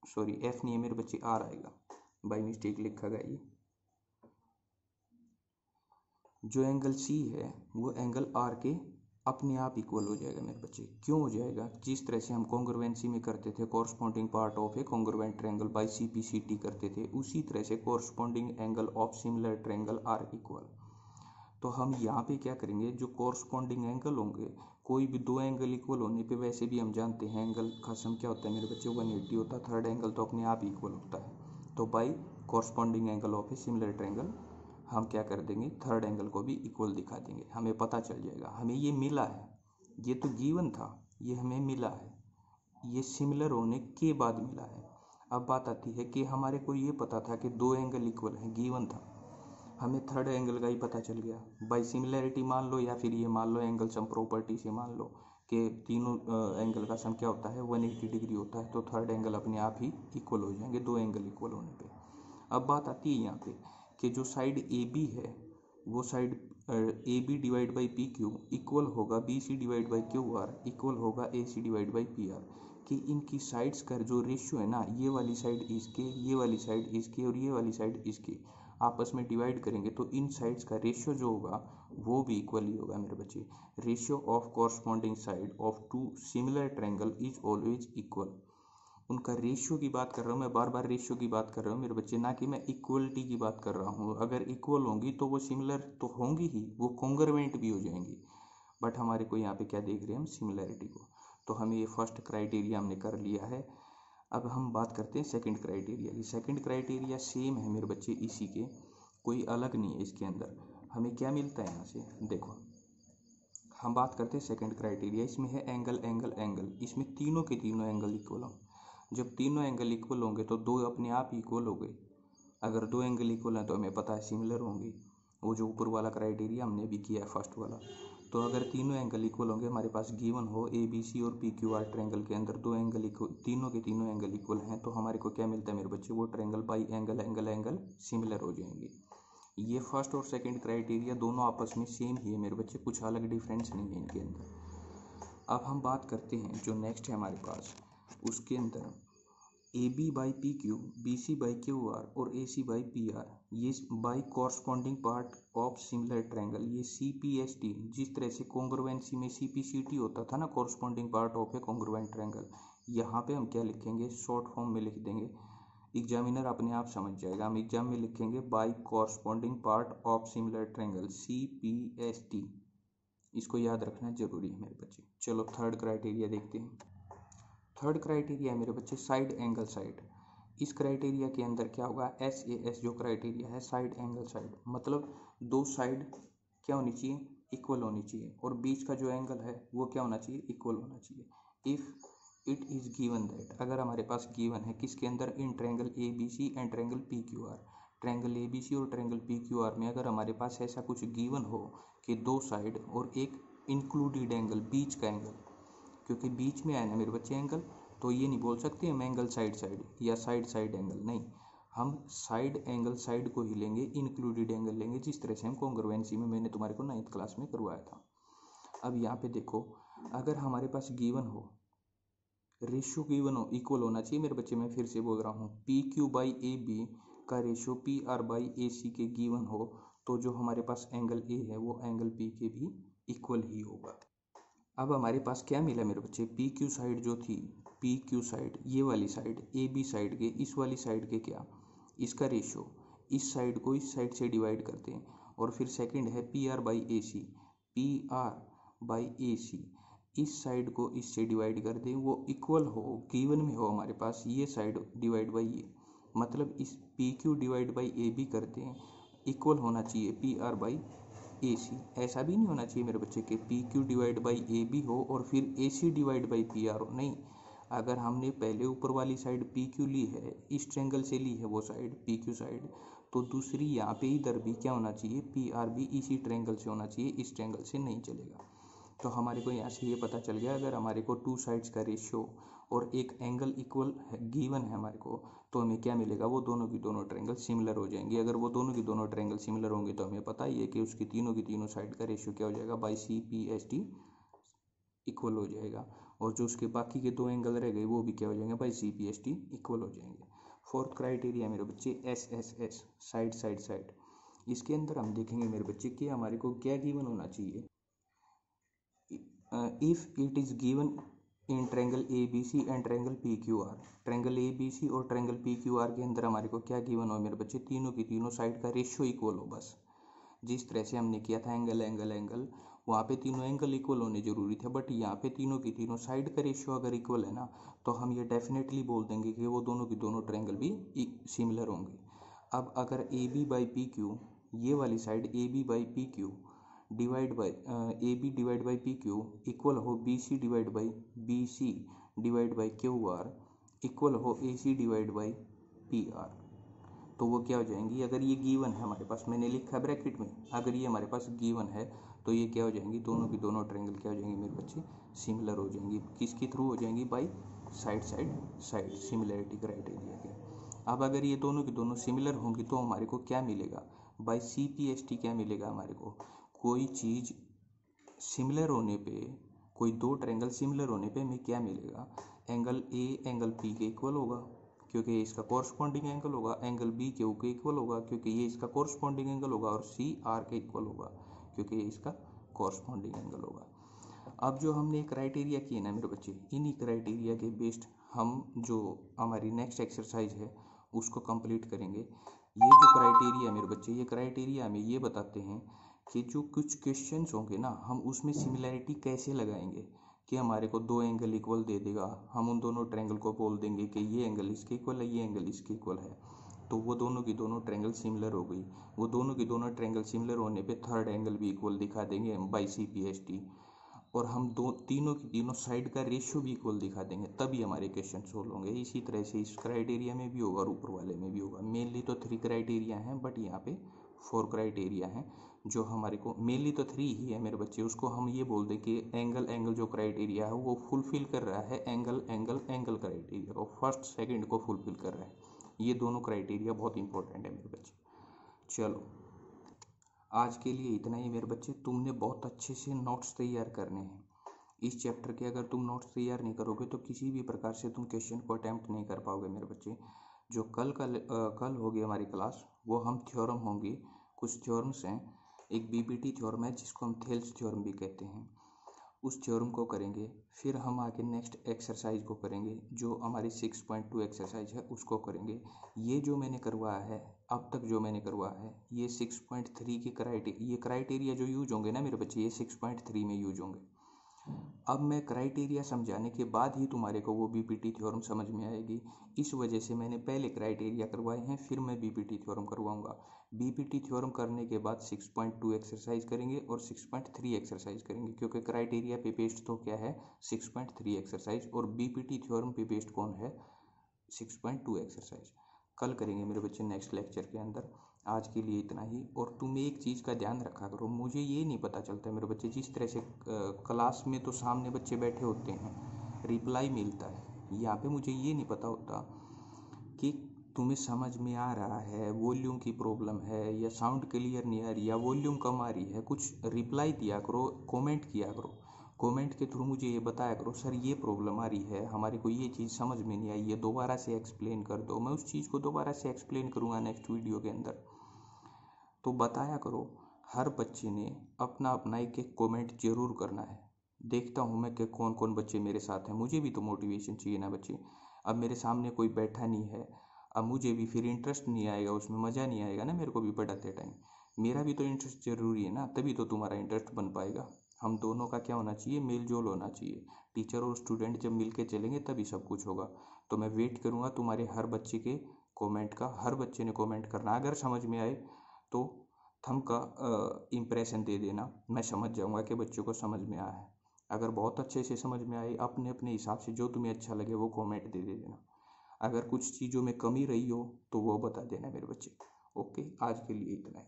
सॉरी एफ नहीं है मेरे बच्चे, आर आएगा, बाई मिस्टेक लिखा गया ये। जो एंगल सी है वो एंगल आर के अपने आप इक्वल हो जाएगा मेरे बच्चे। क्यों हो जाएगा? जिस तरह से हम कॉन्ग्रुएंसी में करते थे corresponding part of a congruent triangle by CPCT करते थे, उसी तरह से corresponding angle of similar triangle are equal. तो हम यहाँ पे क्या करेंगे? जो कॉरस्पॉन्डिंग एंगल होंगे, कोई भी दो एंगल इक्वल होने पे वैसे भी हम जानते हैं एंगल का सम क्या होता है मेरे बच्चे, 180 होता है। थर्ड एंगल तो अपने आप इक्वल होता है। तो by corresponding angle of a similar triangle हम क्या कर देंगे, थर्ड एंगल को भी इक्वल दिखा देंगे। हमें पता चल जाएगा, हमें ये मिला है, ये तो गिवन था, ये हमें मिला है, ये सिमिलर होने के बाद मिला है। अब बात आती है कि हमारे को ये पता था कि दो एंगल इक्वल है, गिवन था, हमें थर्ड एंगल का ही पता चल गया बाई सिमिलैरिटी मान लो, या फिर ये मान लो एंगल सम प्रॉपर्टी से मान लो कि तीनों एंगल का सम क्या होता है, 180 डिग्री होता है। तो थर्ड एंगल अपने आप ही इक्वल हो जाएंगे दो एंगल इक्वल होने पे। अब बात आती है यहाँ पे कि जो साइड ए बी है वो side A B divide by P Q equal होगा B C divide by Q R equal होगा A C divide by P R, कि इनकी साइड्स का जो रेशियो है ना, ये वाली साइड इसके, ये वाली साइड इसके और ये वाली साइड इसके, आपस में डिवाइड करेंगे तो इन साइड्स का रेशियो जो होगा वो भी इक्वल ही होगा मेरे बच्चे। Ratio of corresponding side of two similar triangle is always equal. उनका रेशियो की बात कर रहा हूँ मैं, बार बार रेशियो की बात कर रहा हूँ मेरे बच्चे, ना कि मैं इक्वलिटी की बात कर रहा हूँ। अगर इक्वल होंगी तो वो सिमिलर तो होंगी ही, वो कॉन्ग्रुएंट भी हो जाएंगी। बट हमारे को यहाँ पे क्या देख रहे हैं हम, सिमिलैरिटी को। तो हमें ये फर्स्ट क्राइटेरिया हमने कर लिया है। अब हम बात करते हैं सेकंड क्राइटेरिया की। सेकंड क्राइटेरिया सेम है मेरे बच्चे इसी के, कोई अलग नहीं है इसके अंदर। हमें क्या मिलता है यहाँ से, देखो हम बात करते हैं सेकंड क्राइटेरिया। इसमें है एंगल एंगल एंगल, इसमें तीनों के तीनों एंगल इक्वल हों। जब तीनों एंगल इक्वल होंगे तो दो अपने आप इक्वल हो गए। अगर दो एंगल इक्वल हैं तो हमें पता है सिमिलर होंगे, वो जो ऊपर वाला क्राइटेरिया हमने भी किया है फर्स्ट वाला। तो अगर तीनों एंगल इक्वल होंगे, हमारे पास गिवन हो ए बी सी और पी क्यू आर ट्रायंगल के अंदर दो एंगल इक्वल, तीनों के तीनों एंगल इक्वल हैं, तो हमारे को क्या मिलता है मेरे बच्चे, वो triangle by angle angle angle similar हो जाएंगे। ये फर्स्ट और सेकंड क्राइटेरिया दोनों आपस में सेम ही है मेरे बच्चे, कुछ अलग डिफरेंस नहीं है इनके अंदर। अब हम बात करते हैं जो नेक्स्ट है हमारे पास, उसके अंदर A B by P Q, B C by Q R और A C by P R, ये by corresponding part of similar triangle, ये सी पी एस टी, जिस तरह से कॉन्ग्रुएंसी में सी पी सी टी होता था ना, corresponding part of a congruent triangle, यहाँ पे हम क्या लिखेंगे, शॉर्ट फॉर्म में लिख देंगे, एग्जामिनर अपने आप समझ जाएगा। हम एग्जाम में लिखेंगे by corresponding part of similar triangle, C P S T. इसको याद रखना जरूरी है मेरे बच्चे। चलो थर्ड क्राइटेरिया देखते हैं। थर्ड क्राइटेरिया है मेरे बच्चे साइड एंगल साइड। इस क्राइटेरिया के अंदर क्या होगा, एस ए एस जो क्राइटेरिया है, साइड एंगल साइड, मतलब दो साइड क्या होनी चाहिए, इक्वल होनी चाहिए, और बीच का जो एंगल है वो क्या होना चाहिए, इक्वल होना चाहिए। If it is given that, अगर हमारे पास गिवन है किसके अंदर, in triangle A B C and triangle P Q R, triangle A B C और ट्रायंगल पी क्यू आर में अगर हमारे पास ऐसा कुछ गिवन हो कि दो साइड और एक इंक्लूडेड एंगल, बीच का एंगल, क्योंकि बीच में आया ना मेरे बच्चे एंगल, तो ये नहीं बोल सकते हम एंगल साइड साइड या साइड साइड एंगल, नहीं, हम साइड एंगल साइड को ही लेंगे, इंक्लूडेड एंगल लेंगे, जिस तरह से हम कॉन्ग्रुएंसी में मैंने तुम्हारे को 9th क्लास में करवाया था। अब यहाँ पे देखो, अगर हमारे पास गिवन हो, रेशियो गिवन हो, इक्वल होना चाहिए मेरे बच्चे, मैं फिर से बोल रहा हूँ, P Q by A B का ratio P R by A C के गिवन हो, तो जो हमारे पास एंगल ए है वो एंगल पी के भी इक्वल ही होगा। अब हमारे पास क्या मिला मेरे बच्चे, पी क्यू साइड जो थी, पी क्यू साइड ये वाली साइड, ए बी साइड के इस वाली साइड के क्या, इसका रेशियो इस साइड को इस साइड से डिवाइड करते हैं, और फिर सेकंड है P R by A C, P R by A C, इस साइड को इससे डिवाइड कर दें, वो इक्वल हो, गिवन में हो हमारे पास ये साइड डिवाइड बाई ये, मतलब इस P Q divide by A B करते हैं, इक्वल होना चाहिए P R by A C. ऐसा भी नहीं होना चाहिए मेरे बच्चे के P Q divide by A B हो और फिर A C divide by P R हो, नहीं। अगर हमने पहले ऊपर वाली साइड पी क्यू ली है, इस ट्रायंगल से ली है वो साइड पी क्यू साइड, तो दूसरी यहाँ पे इधर भी क्या होना चाहिए, पी आर भी इसी ट्रायंगल से होना चाहिए, इस ट्रायंगल से नहीं चलेगा। तो हमारे को यहाँ से ये पता चल गया, अगर हमारे को टू साइड्स का रेशियो और एक एंगल इक्वल गिवन है हमारे को, तो हमें क्या मिलेगा, वो दोनों की दोनों ट्रायंगल सिमिलर हो जाएंगे। अगर वो दोनों की दोनों ट्रायंगल सिमिलर होंगे तो हमें पता ही है कि उसकी तीनों साइड का रेशियो क्या हो जाएगा, by C P S T equal हो जाएगा, और जो उसके बाकी के दो एंगल रह गए वो भी क्या हो जाएंगे, by C P S T equal हो जाएंगे। फोर्थ क्राइटेरिया मेरे बच्चे S S S, side side side. इसके अंदर हम देखेंगे मेरे बच्चे कि हमारे को क्या गिवन होना चाहिए, if it is given in triangle A B C and triangle P Q R, triangle A B C और ट्रायंगल पी क्यू आर के अंदर हमारे को क्या गिवन हो मेरे बच्चे, तीनों की तीनों साइड का रेशियो इक्वल हो, बस जिस तरह से हमने किया था एंगल एंगल एंगल, वहाँ पे तीनों एंगल इक्वल होने जरूरी थे, बट यहाँ पे तीनों की तीनों साइड का रेशियो अगर इक्वल है ना, तो हम ये डेफिनेटली बोल देंगे कि वो दोनों की दोनों ट्रायंगल भी सिमिलर होंगे। अब अगर A B by P Q, ये वाली side A B by P Q divide by A B divide by P Q equal हो B C divide by B C divide by Q R equal हो A C divide by P R, तो वो क्या हो जाएंगी, अगर ये गिवन है हमारे पास, मैंने लिखा है ब्रैकेट में, अगर ये हमारे पास गिवन है तो ये क्या हो जाएंगी, दोनों की दोनों ट्रायंगल क्या हो जाएंगी मेरे बच्चे, सिमिलर हो जाएंगी। किसके थ्रू हो जाएंगी, बाई साइड सिमिलरिटी क्राइटेरिया के। अब अगर ये दोनों की दोनों सिमिलर होंगी तो हमारे को क्या मिलेगा, बाई CPST क्या मिलेगा हमारे को, कोई चीज़ सिमिलर होने पे, कोई दो ट्रायंगल सिमिलर होने पे हमें क्या मिलेगा, एंगल ए एंगल पी के इक्वल होगा क्योंकि ये इसका कॉरस्पॉन्डिंग एंगल होगा, एंगल बी क्यू के इक्वल होगा क्योंकि ये इसका कॉरस्पॉन्डिंग एंगल होगा, और सी आर के इक्वल होगा क्योंकि ये इसका कॉरस्पॉन्डिंग एंगल होगा। अब जो हमने क्राइटेरिया किए ना मेरे बच्चे, इन्हीं क्राइटेरिया के बेस्ड हम जो हमारी नेक्स्ट एक्सरसाइज है उसको कंप्लीट करेंगे। ये जो क्राइटेरिया मेरे बच्चे, ये क्राइटेरिया हमें ये बताते हैं कि जो कुछ क्वेश्चंस होंगे ना, हम उसमें सिमिलैरिटी कैसे लगाएंगे कि हमारे को दो एंगल इक्वल दे देगा, हम उन दोनों ट्रायंगल को बोल देंगे कि ये एंगल इसके इक्वल है, ये एंगल इसके इक्वल है, तो वो दोनों की दोनों ट्रायंगल सिमिलर हो गई। वो दोनों की दोनों ट्रायंगल सिमिलर होने पे थर्ड एंगल भी इक्वल दिखा देंगे बाई CPST, और हम तीनों की तीनों साइड का रेशियो भी इक्वल दिखा देंगे, तभी हमारे क्वेश्चन सोल्व होंगे। इसी तरह से इस क्राइटेरिया में भी होगा और ऊपर वाले में भी होगा। मेनली तो 3 क्राइटेरिया हैं, बट यहाँ पे 4 क्राइटेरिया हैं जो हमारे को, मेनली तो 3 ही है मेरे बच्चे, उसको हम ये बोल दें कि एंगल जो क्राइटेरिया है वो फुलफिल कर रहा है एंगल क्राइटेरिया को, फर्स्ट सेकंड को फुलफिल कर रहा है। ये दोनों क्राइटेरिया बहुत इंपॉर्टेंट है मेरे बच्चे। चलो आज के लिए इतना ही मेरे बच्चे, तुमने बहुत अच्छे से नोट्स तैयार करने हैं इस चैप्टर के। अगर तुम नोट्स तैयार नहीं करोगे तो किसी भी प्रकार से तुम क्वेश्चन को अटैम्प्ट नहीं कर पाओगे मेरे बच्चे। जो कल होगी हमारी क्लास, वो हम थ्योरम होंगी, कुछ थ्योरम्स हैं। एक BPT थ्योरम है जिसको हम थेल्स थ्योरम भी कहते हैं, उस थ्योरम को करेंगे। फिर हम आगे नेक्स्ट एक्सरसाइज को करेंगे, जो हमारी 6.2 एक्सरसाइज है उसको करेंगे। ये जो मैंने करवाया है अब तक, जो मैंने करवाया है ये 6.3 के क्राइटेरिया जो यूज होंगे ना मेरे बच्चे, ये 6.3 में यूज होंगे। अब मैं क्राइटेरिया समझाने के बाद ही तुम्हारे को वो BPT थ्योरम समझ में आएगी, इस वजह से मैंने पहले क्राइटेरिया करवाए हैं, फिर मैं BPT थ्योरम करवाऊंगा। BPT थ्योरम करने के बाद 6.2 एक्सरसाइज करेंगे और 6.3 एक्सरसाइज करेंगे, क्योंकि क्राइटेरिया पे बेस्ड तो क्या है 6.3 एक्सरसाइज, और BPT थ्योरम पे बेस्ड कौन है 6.2 एक्सरसाइज। कल करेंगे मेरे बच्चे नेक्स्ट लेक्चर के अंदर। आज के लिए इतना ही। और तुम एक चीज़ का ध्यान रखा करो, मुझे ये नहीं पता चलता मेरे बच्चे, जिस तरह से क्लास में तो सामने बच्चे बैठे होते हैं, रिप्लाई मिलता है, यहाँ पे मुझे ये नहीं पता होता कि तुम्हें समझ में आ रहा है, वॉल्यूम की प्रॉब्लम है, या साउंड क्लियर नहीं आ रही, या वॉल्यूम कम आ रही है। कुछ रिप्लाई दिया करो, कमेंट किया करो, कमेंट के थ्रू मुझे ये बताया करो, सर ये प्रॉब्लम आ रही है, हमारे को ये चीज़ समझ में नहीं आई, ये दोबारा से एक्सप्लेन कर दो। मैं उस चीज़ को दोबारा से एक्सप्लेन करूँगा नेक्स्ट वीडियो के अंदर, तो बताया करो। हर बच्चे ने अपना अपना एक एक कमेंट जरूर करना है। देखता हूँ मैं कि कौन कौन बच्चे मेरे साथ हैं, मुझे भी तो मोटिवेशन चाहिए ना बच्चे। अब मेरे सामने कोई बैठा नहीं है, अब मुझे भी फिर इंटरेस्ट नहीं आएगा, उसमें मज़ा नहीं आएगा ना मेरे को भी पढ़ाते टाइम। मेरा भी तो इंटरेस्ट ज़रूरी है ना, तभी तो तुम्हारा इंटरेस्ट बन पाएगा। हम दोनों का क्या होना चाहिए, मेल जोल होना चाहिए। टीचर और स्टूडेंट जब मिल के चलेंगे तभी सब कुछ होगा। तो मैं वेट करूँगा तुम्हारे हर बच्चे के कमेंट का। हर बच्चे ने कमेंट करना, अगर समझ में आए तो थंब का इम्प्रेशन दे देना, मैं समझ जाऊँगा कि बच्चों को समझ में आया है। अगर बहुत अच्छे से समझ में आए, अपने अपने हिसाब से जो तुम्हें अच्छा लगे वो कमेंट दे देना। अगर कुछ चीज़ों में कमी रही हो तो वो बता देना मेरे बच्चे। ओके, आज के लिए इतना ही।